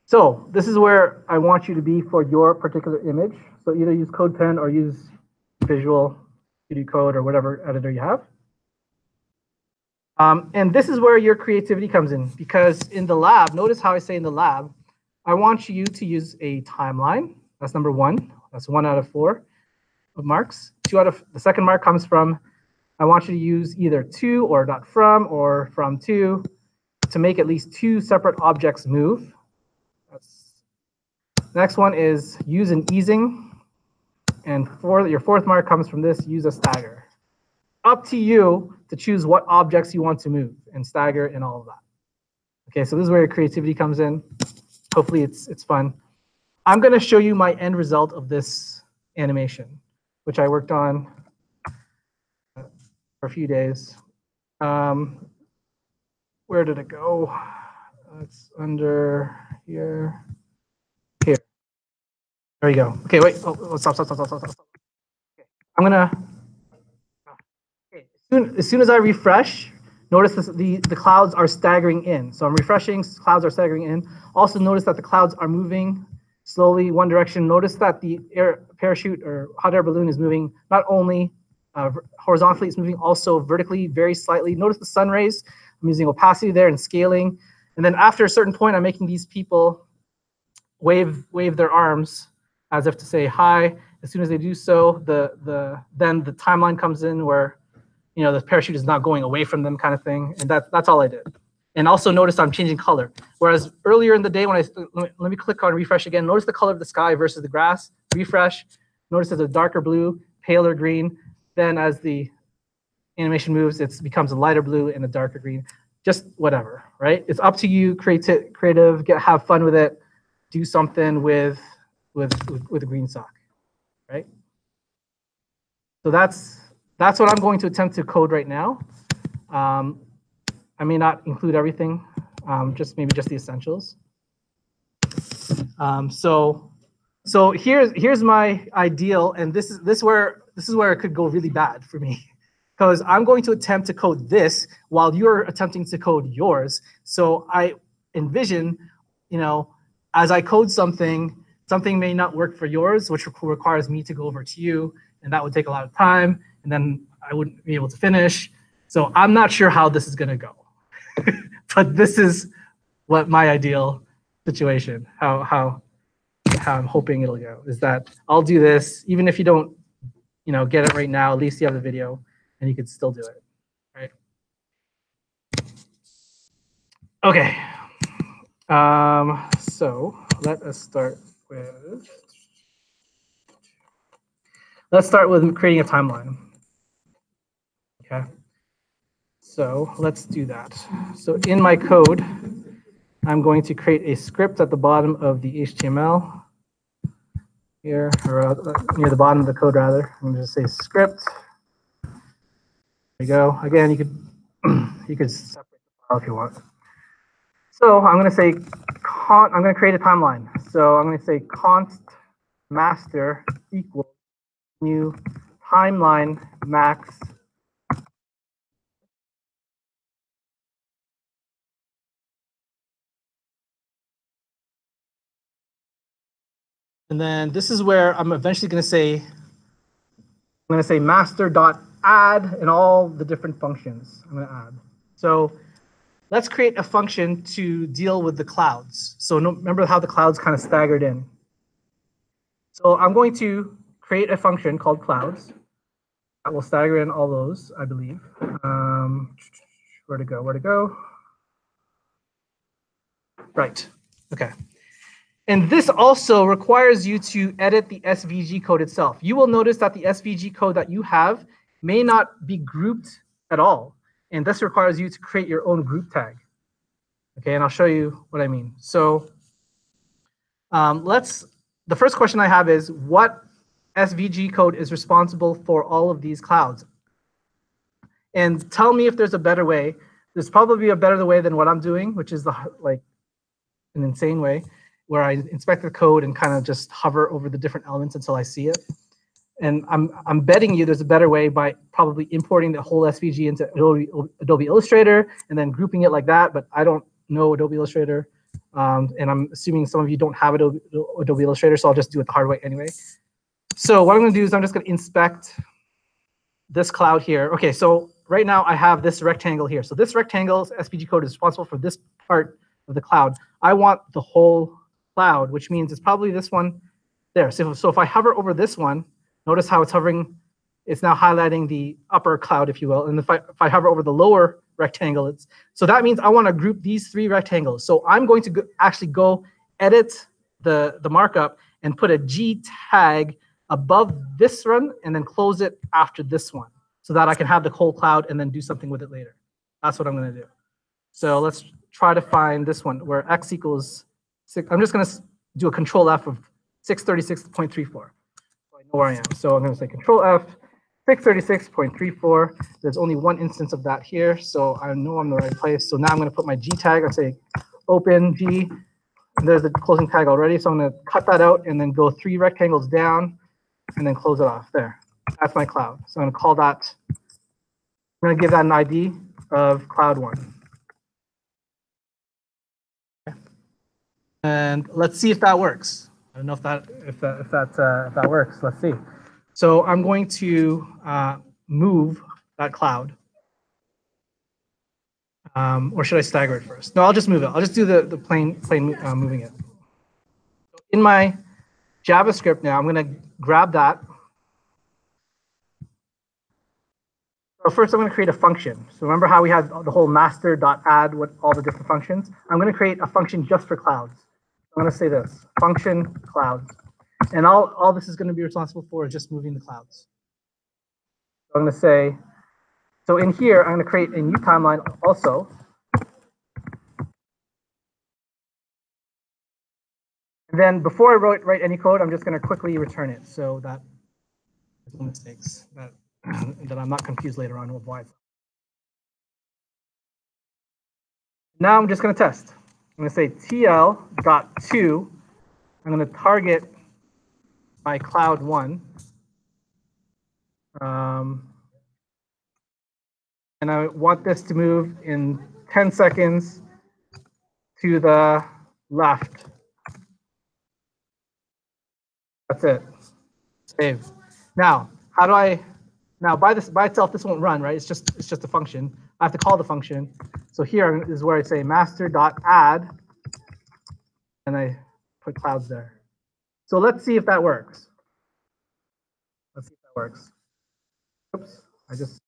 So this is where I want you to be for your particular image. So either use CodePen or use Visual Studio Code or whatever editor you have. And this is where your creativity comes in, because in the lab, notice how I say in the lab, I want you to use a timeline. That's number 1. That's 1 out of 4 of marks. The second mark comes from, I want you to use either to or .from or from to make at least 2 separate objects move. Next one is use an easing. And your 4th mark comes from this, use a stagger. Up to you to choose what objects you want to move and stagger and all of that. Okay, so this is where your creativity comes in. Hopefully it's fun. I'm going to show you my end result of this animation, which I worked on for a few days. Where did it go? It's under here. Here. There we go. Okay, wait. Oh, stop. Okay. I'm gonna. Okay. As soon as I refresh, notice the clouds are staggering in. So I'm refreshing. Clouds are staggering in. Also notice that the clouds are moving slowly one direction. Notice that the air parachute or hot air balloon is moving not only horizontally, it's moving also vertically, very slightly. Notice the sun rays. I'm using opacity there and scaling. And then after a certain point, I'm making these people wave their arms as if to say hi. As soon as they do so, then the timeline comes in where, you know, the parachute is not going away from them, kind of thing. And that's all I did. And also notice I'm changing color. Whereas earlier in the day when let me click on refresh again, notice the color of the sky versus the grass. Refresh, notice it's a darker blue, paler green. Then as the animation moves, it becomes a lighter blue and a darker green. Just whatever, right? It's up to you, creative, have fun with it, do something with Greensock, right? So that's what I'm going to attempt to code right now. I may not include everything, maybe just the essentials. So here's my ideal, and this is where it could go really bad for me, because I'm going to attempt to code this while you're attempting to code yours. So I envision, you know, as I code something may not work for yours, which requires me to go over to you, and that would take a lot of time, and then I wouldn't be able to finish. So I'm not sure how this is going to go, but this is what my ideal situation, how I'm hoping it'll go, is that I'll do this, even if you don't, you know, get it right now, at least you have the video and you could still do it, right? Okay. So let us start with, creating a timeline. Okay. So let's do that. So in my code, I'm going to create a script at the bottom of the HTML here, or near the bottom of the code rather. I'm going to just say script. There you go. Again, you could separate the file if you want. So I'm going to say I'm going to create a timeline. So I'm going to say const master equals new timeline max. And then this is where I'm eventually going to say master.add and all the different functions I'm going to add. So let's create a function to deal with the clouds. So remember how the clouds kind of staggered in. So I'm going to create a function called clouds that will stagger in all those, I believe. Where to go? Right. Okay. And this also requires you to edit the SVG code itself. You will notice that the SVG code that you have may not be grouped at all. And this requires you to create your own group tag. Okay, and I'll show you what I mean. So the first question I have is, what SVG code is responsible for all of these clouds? And tell me if there's a better way. There's probably a better way than what I'm doing, which is an insane way, where I inspect the code and kind of just hover over the different elements until I see it. And I'm betting you there's a better way by probably importing the whole SVG into Adobe Illustrator and then grouping it like that, but I don't know Adobe Illustrator. And I'm assuming some of you don't have Adobe Illustrator, so I'll just do it the hard way anyway. So what I'm going to do is I'm just going to inspect this cloud here. Okay, so right now I have this rectangle here. So this rectangle's SVG code is responsible for this part of the cloud. I want the whole cloud, which means it's probably this one there. So if I hover over this one, notice how it's hovering. It's now highlighting the upper cloud, if you will. And if I hover over the lower rectangle, so that means I want to group these three rectangles. So I'm going to actually go edit the markup and put a G tag above this one and then close it after this one so that I can have the whole cloud and then do something with it later. That's what I'm going to do. So let's try to find this one where x equals 6. I'm just going to do a control F of 636.34. So I know where I am. So I'm going to say control F, 636.34. There's only one instance of that here, so I know I'm in the right place. So now I'm going to put my G tag. I say open G. And there's the closing tag already. So I'm going to cut that out and then go 3 rectangles down and then close it off. There. That's my cloud. So I'm going to call that. I'm going to give that an ID of cloud1. Okay. And let's see if that works. I don't know if that works. Let's see. So I'm going to move that cloud. Or should I stagger it first? No, I'll just move it. I'll just do the plain moving it. in my JavaScript now, I'm going to grab that. So first, I'm going to create a function. So remember how we had the whole master.add with all the different functions? I'm going to create a function just for clouds. I'm going to say this, function clouds. And all this is going to be responsible for is just moving the clouds. So I'm going to say, so in here, I'm going to create a new timeline also. And then before I write any code, I'm just going to quickly return it so that there's no mistakes, that I'm not confused later on with why. Now I'm just going to test. I'm going to say tl.to. I'm going to target my cloud 1. And I want this to move in 10 seconds to the left. That's it. Save. Now, how do I? Now, by itself, this won't run, right? It's just a function. I have to call the function. So here is where I say master.add, and I put clouds there. So let's see if that works. Let's see if that works. Oops, I just.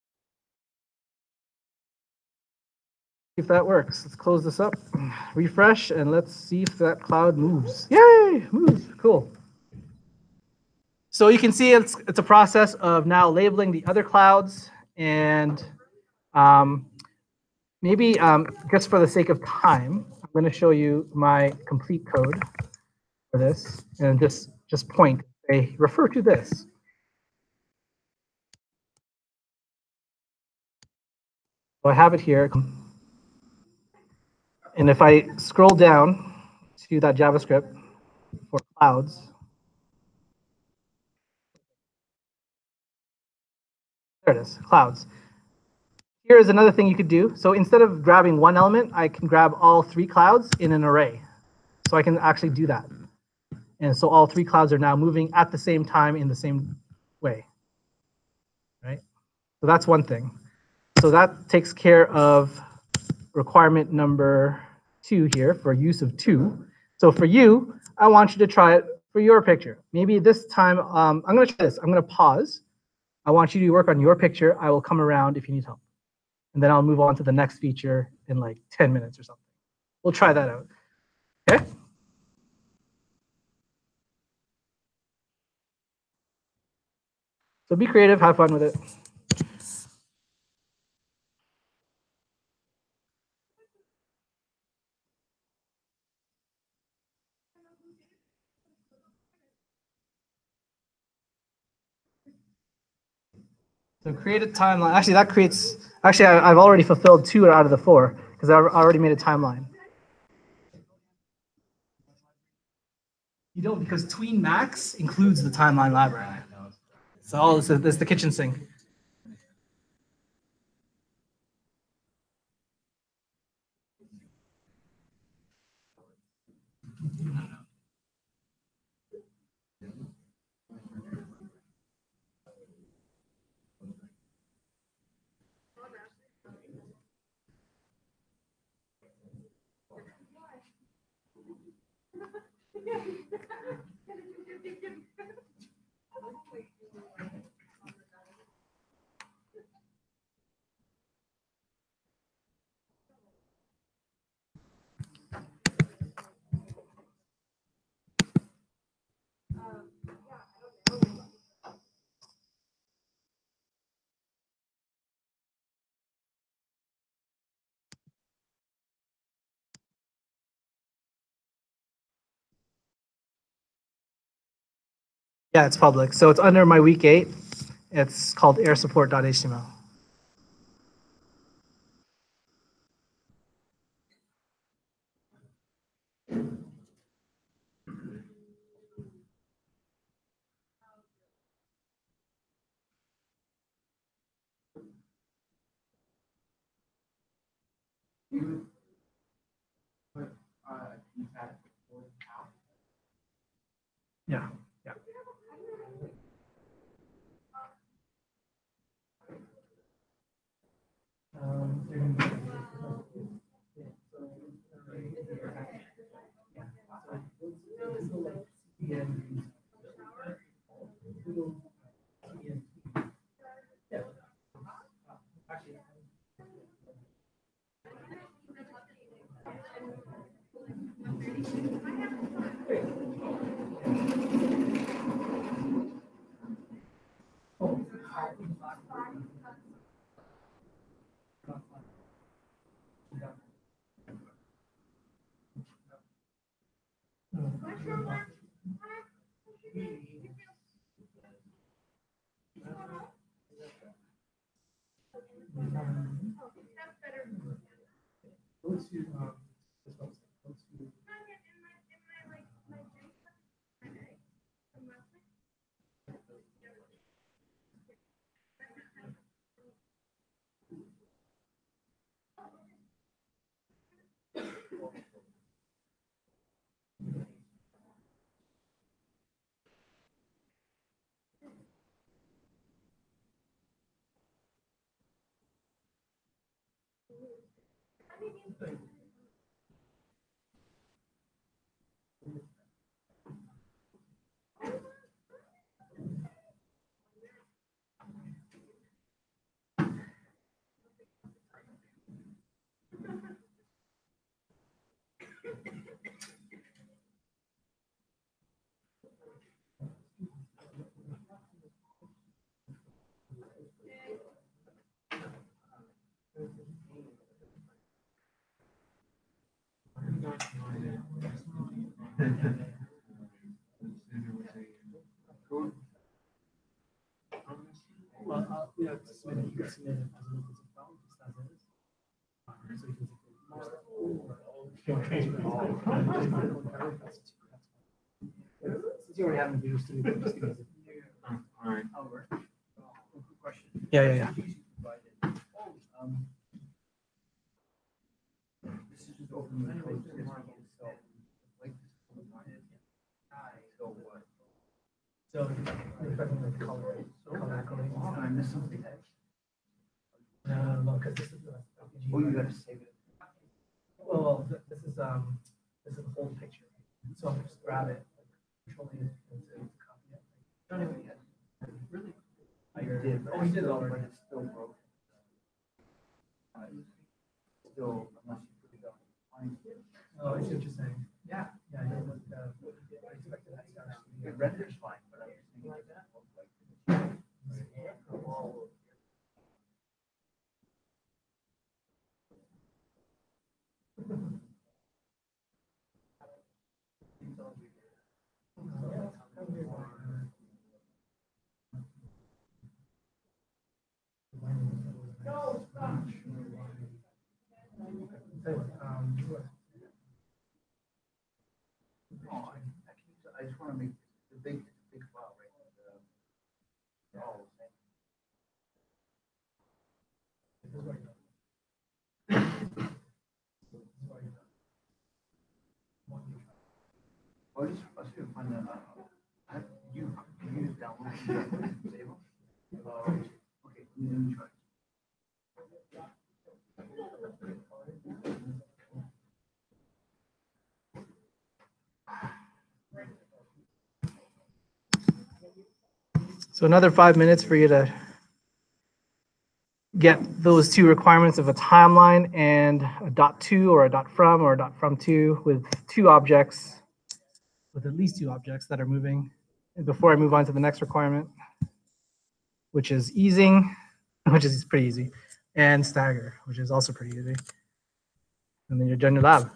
If that works, let's close this up, refresh, and let's see if that cloud moves. Yay, moves, cool. So you can see it's a process of now labeling the other clouds, and maybe just for the sake of time, I'm going to show you my complete code for this, and just point, say, refer to this. So I have it here. And if I scroll down to that JavaScript for clouds, there it is, clouds. Here's another thing you could do. So instead of grabbing one element, I can grab all 3 clouds in an array. So I can actually do that. And so all 3 clouds are now moving at the same time in the same way, right? So that's one thing. So that takes care of requirement number 2 here for use of 2. So for you, I want you to try it for your picture. Maybe this time, I'm going to try this. I'm going to pause. I want you to work on your picture. I will come around if you need help. And then I'll move on to the next feature in like 10 minutes or something. We'll try that out. Okay? So be creative, have fun with it. So create a timeline. Actually, that creates, actually, I've already fulfilled 2 out of the 4 because I already made a timeline. You don't, because Tween Max includes the timeline library. So this is the kitchen sink. Yeah, it's public. So it's under my week 8. It's called airsupport.html. Yeah, yeah. Go to, this one, go to. Yeah, submit it. You can submit it as an open file, just as it is. So you can since you already have an view, so you can just use it. All right. Quick question. Yeah. This is just open the code. So, like, so what? So you're expecting like color, color coding. Can I miss something? No, because this is the. Oh, you gotta save it. Well, this is the whole picture. So I'm just grab it, control it, and copy it. Don't even yet. Really? I did. Oh, you did But already. it's still broken. Still, unless you put it on. Fine. Oh, I see what you're saying. Yeah. Yeah, I did, I expected that to actually be. It renders fine, but I'm just thinking like that. Like, I just wanna make the big file, right? Oh, I just find that, you just download it, save them? Okay, let me try. So another 5 minutes for you to get those two requirements of a timeline and a dot to or a dot from or a dot from to with two objects, with at least two objects that are moving. And before I move on to the next requirement, which is easing, which is pretty easy, and stagger, which is also pretty easy. And then you're done your lab.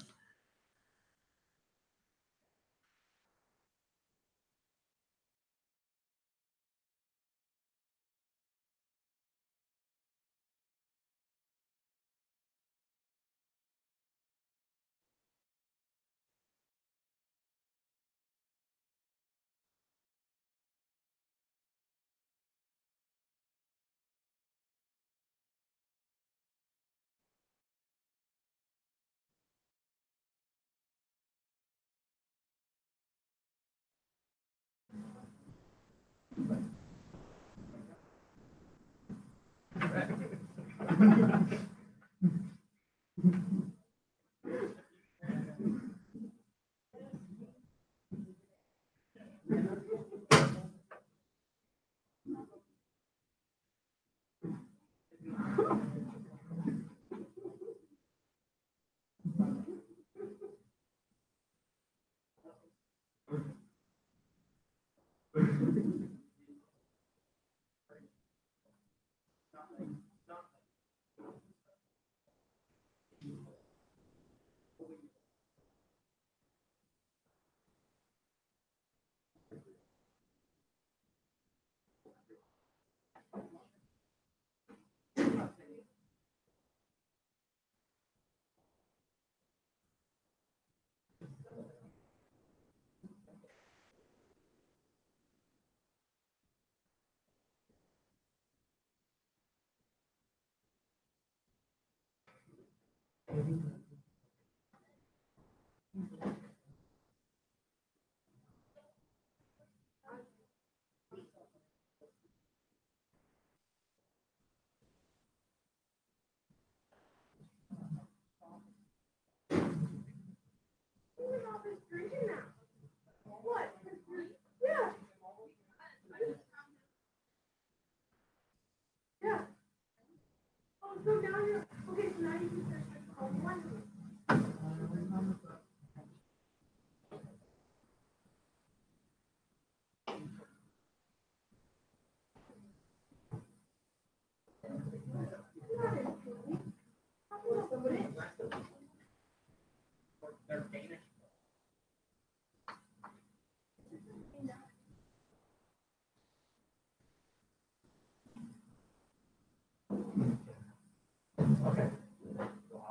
Okay.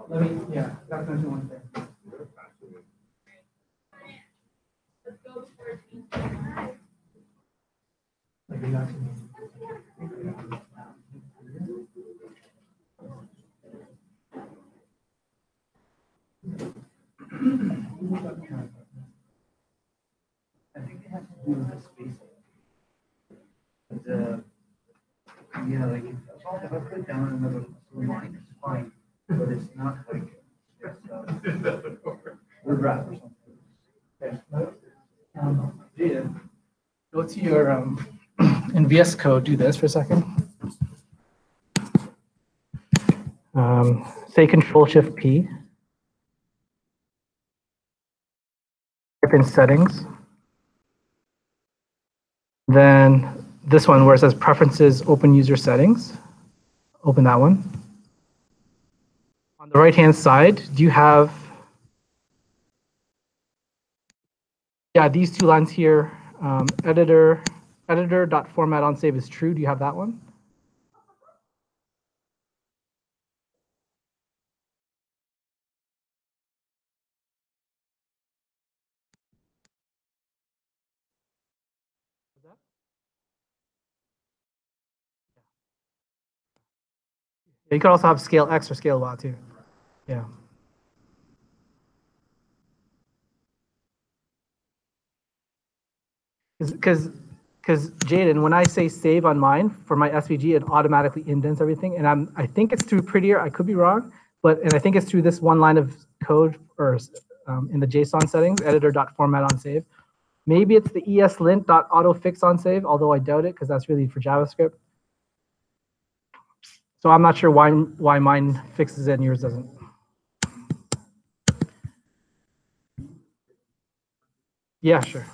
Let me, yeah, got to mention one thing. Like you got to- I think it has to do with the spacing. The, yeah, like if I put down another line, it's fine, but it's not like it's word wrap or something. Okay. Jaden, go to your in VS Code, do this for a second. Say Control Shift P. Type in settings. Then this one where it says preferences, open user settings. Open that one. On the right hand side, do you have, yeah, these two lines here, editor.format on save is true. Do you have that one? You could also have scale X or scale Y too. Yeah. Because Jaden, when I say save on mine for my SVG, it automatically indents everything, and I think it's through Prettier. I could be wrong, and I think it's through this one line of code or in the JSON settings, editor.format on save. Maybe it's the eslint.autofix on save, although I doubt it because that's really for JavaScript. So I'm not sure why mine fixes it and yours doesn't. Yeah, sure.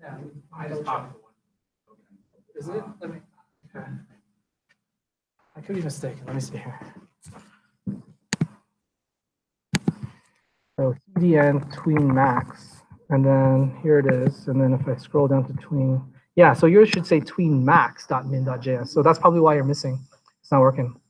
Yeah, I just copied the one. is it? Let me. Okay. I could be mistaken. Let me see here. So CDN tween max, and then here it is. And then if I scroll down to tween, yeah, so yours should say tween max.min.js. So that's probably why you're missing. It's not working.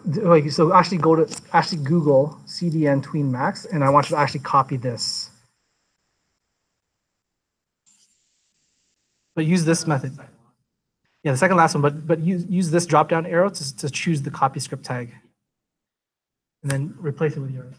Like, so actually Google CDN tween max, and I want you to actually copy this. But use this method. Yeah, the second last one, but use this drop down arrow to choose the copy script tag, and then replace it with yours.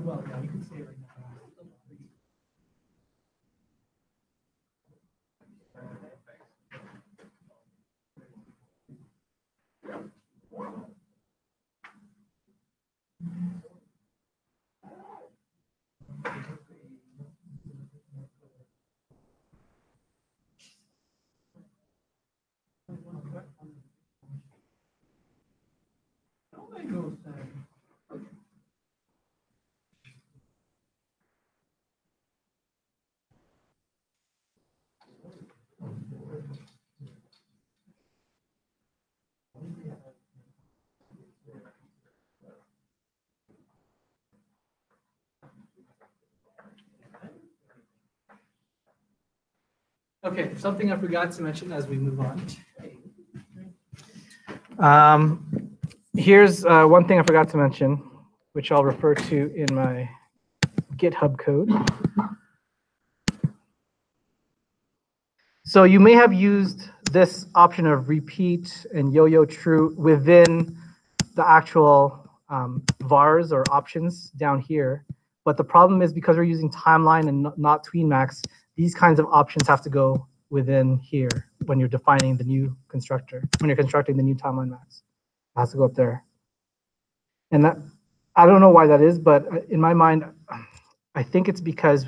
Well, yeah, you can say it right now. Okay, something I forgot to mention as we move on. Here's one thing I forgot to mention, which I'll refer to in my GitHub code. So you may have used this option of repeat and yo-yo true within the actual vars or options down here. But the problem is because we're using timeline and not tween max, these kinds of options have to go within here when you're defining the new constructor, when you're constructing the new timeline max. It has to go up there. And that, I don't know why that is, but in my mind, I think it's because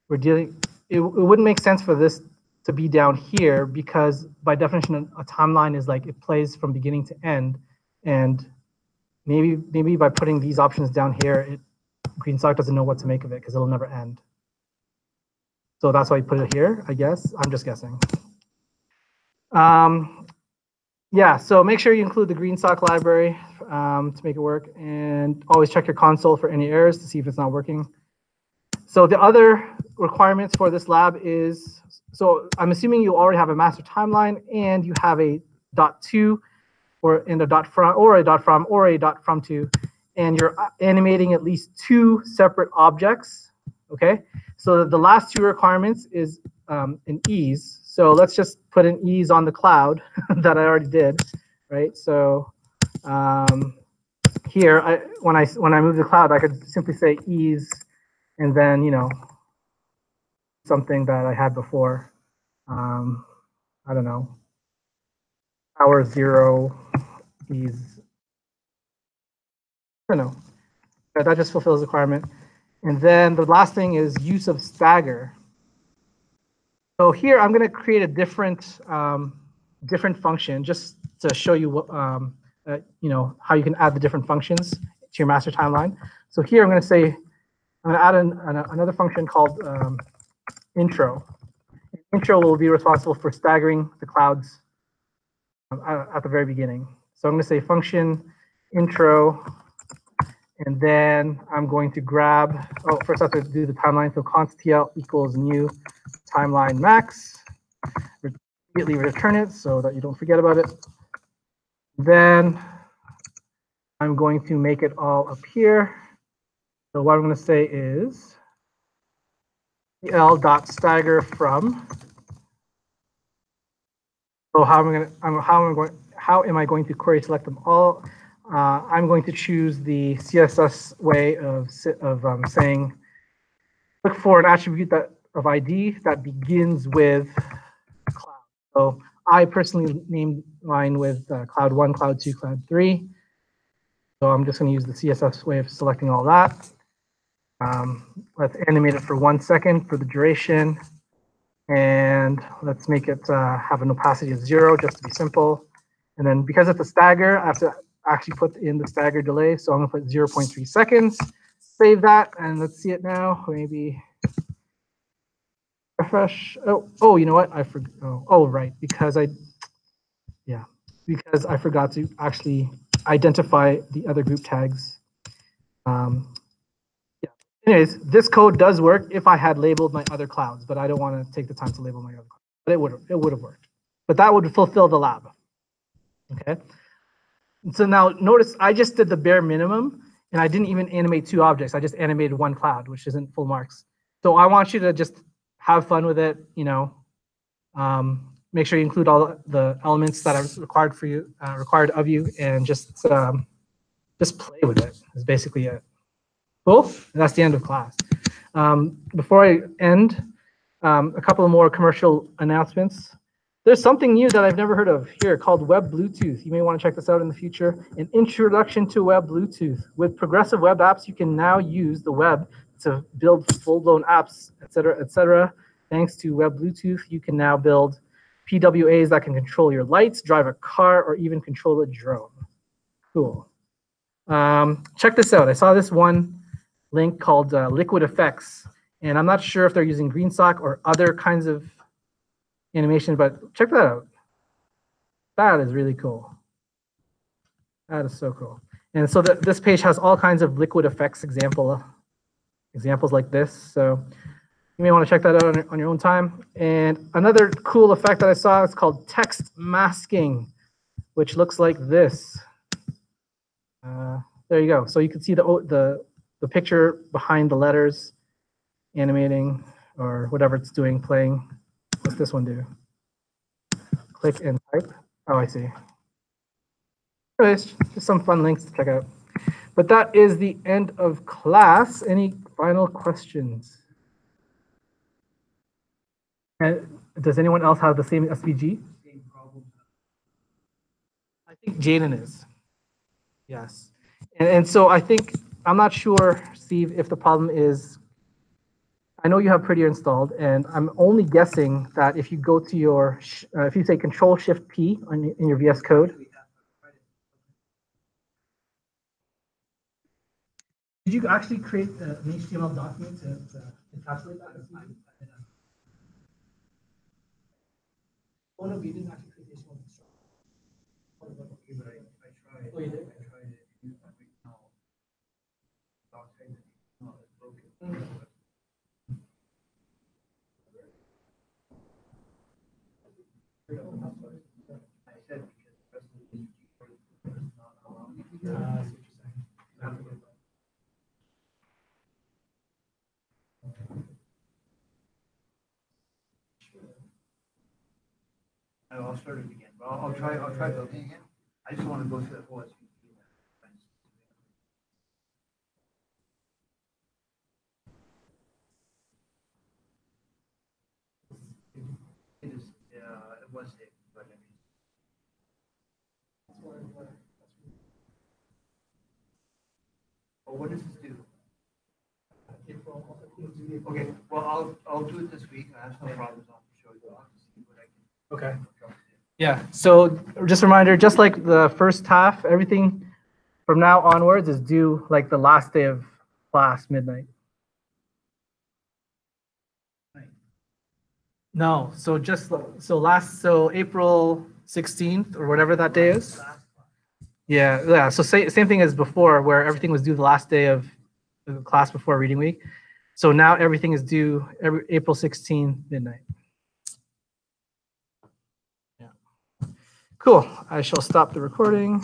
we're dealing, it wouldn't make sense for this to be down here because by definition, a timeline is like it plays from beginning to end. And maybe by putting these options down here, Greensock doesn't know what to make of it because it'll never end. So that's why I put it here, I guess. I'm just guessing. Yeah, so make sure you include the Greensock library to make it work, and always check your console for any errors to see if it's not working. So the other requirements for this lab is, so I'm assuming you already have a master timeline and you have a .to or in a .from or a .from or a .from2, and you're animating at least 2 separate objects, okay? So the last 2 requirements is an ease. So let's just put an ease on the cloud that I already did, right? So here, when I move the cloud, I could simply say ease, and then something that I had before. I don't know, power 0 ease. I don't know. But that just fulfills the requirement. And then the last thing is use of stagger. So here I'm going to create a different different function just to show you what how you can add the different functions to your master timeline. So here I'm going to say I'm going to add another function called intro. Intro will be responsible for staggering the clouds at the very beginning. So I'm going to say function intro, and then I'm going to grab, first I have to do the timeline. So const TL equals new timeline max. Immediately return it so that you don't forget about it. Then I'm going to make it all appear. So what I'm going to say is l.stagger from. So how am I going to query select them all? I'm going to choose the CSS way of saying look for an attribute of ID that begins with cloud. So I personally named mine with cloud 1, cloud 2, cloud 3. So I'm just going to use the CSS way of selecting all that. Let's animate it for 1 second for the duration. And let's make it have an opacity of 0 just to be simple. And then because it's a stagger, I have to actually put in the stagger delay. So I'm going to put 0.3 seconds. Save that, and let's see it now. Maybe refresh. Oh, you know what? I forgot. Oh, right. Because I forgot to actually identify the other group tags. Anyways, this code does work if I had labeled my other clouds, but I don't want to take the time to label my other clouds. But it would have worked. But that would fulfill the lab. Okay. So now notice I just did the bare minimum, and I didn't even animate 2 objects. I just animated 1 cloud, which isn't full marks. So I want you to just have fun with it. Make sure you include all the elements that are required for you, required of you, and just play with it. Is basically it. Cool. And that's the end of class. Before I end, a couple of more commercial announcements. There's something new that I've never heard of here called Web Bluetooth. You may want to check this out in the future. An introduction to Web Bluetooth. With progressive web apps, you can now use the web to build full-blown apps, et cetera, et cetera. Thanks to Web Bluetooth, you can now build PWAs that can control your lights, drive a car, or even control a drone. Cool. Check this out. I saw this one link called Liquid Effects, and I'm not sure if they're using Greensock or other kinds of animation, but check that out. That is really cool. That is so cool. And so this page has all kinds of liquid effects examples like this. So you may want to check that out on your own time. And another cool effect that I saw is called text masking, which looks like this. There you go. So you can see the picture behind the letters animating or whatever it's doing, playing. What's this one do? Click and type. Oh, I see. Anyways, just some fun links to check out. But that is the end of class. Any final questions? And does anyone else have the same SVG? Same problem. I think Jaden is. Yes. And so I think, I'm not sure, Steve, if the problem is, I know you have Prettier installed, and I'm only guessing that if you go to your, if you say Control-Shift-P in your VS Code. Did you actually create an HTML document to encapsulate that? Oh, no, you didn't actually create the HTML constructor. I tried. Oh, you did? I tried it. No. No, it's broken. I said because the rest of the is not allowing me to do it. I see what you're saying. I'll start it again, but I'll try building again. I just want to go through the whole SVP. It is, it was it, but I mean. Well, what does this do? Okay, well, I'll do it this week. I have no problems. I'll show you. I'll see what I can. Okay. Yeah, so just a reminder, just like the first half, everything from now onwards is due like the last day of class, midnight. No, so just, so April 16th or whatever that day is. Yeah, so same thing as before where everything was due the last day of the class before reading week. So now everything is due April 16th, midnight. Yeah. Cool, I shall stop the recording.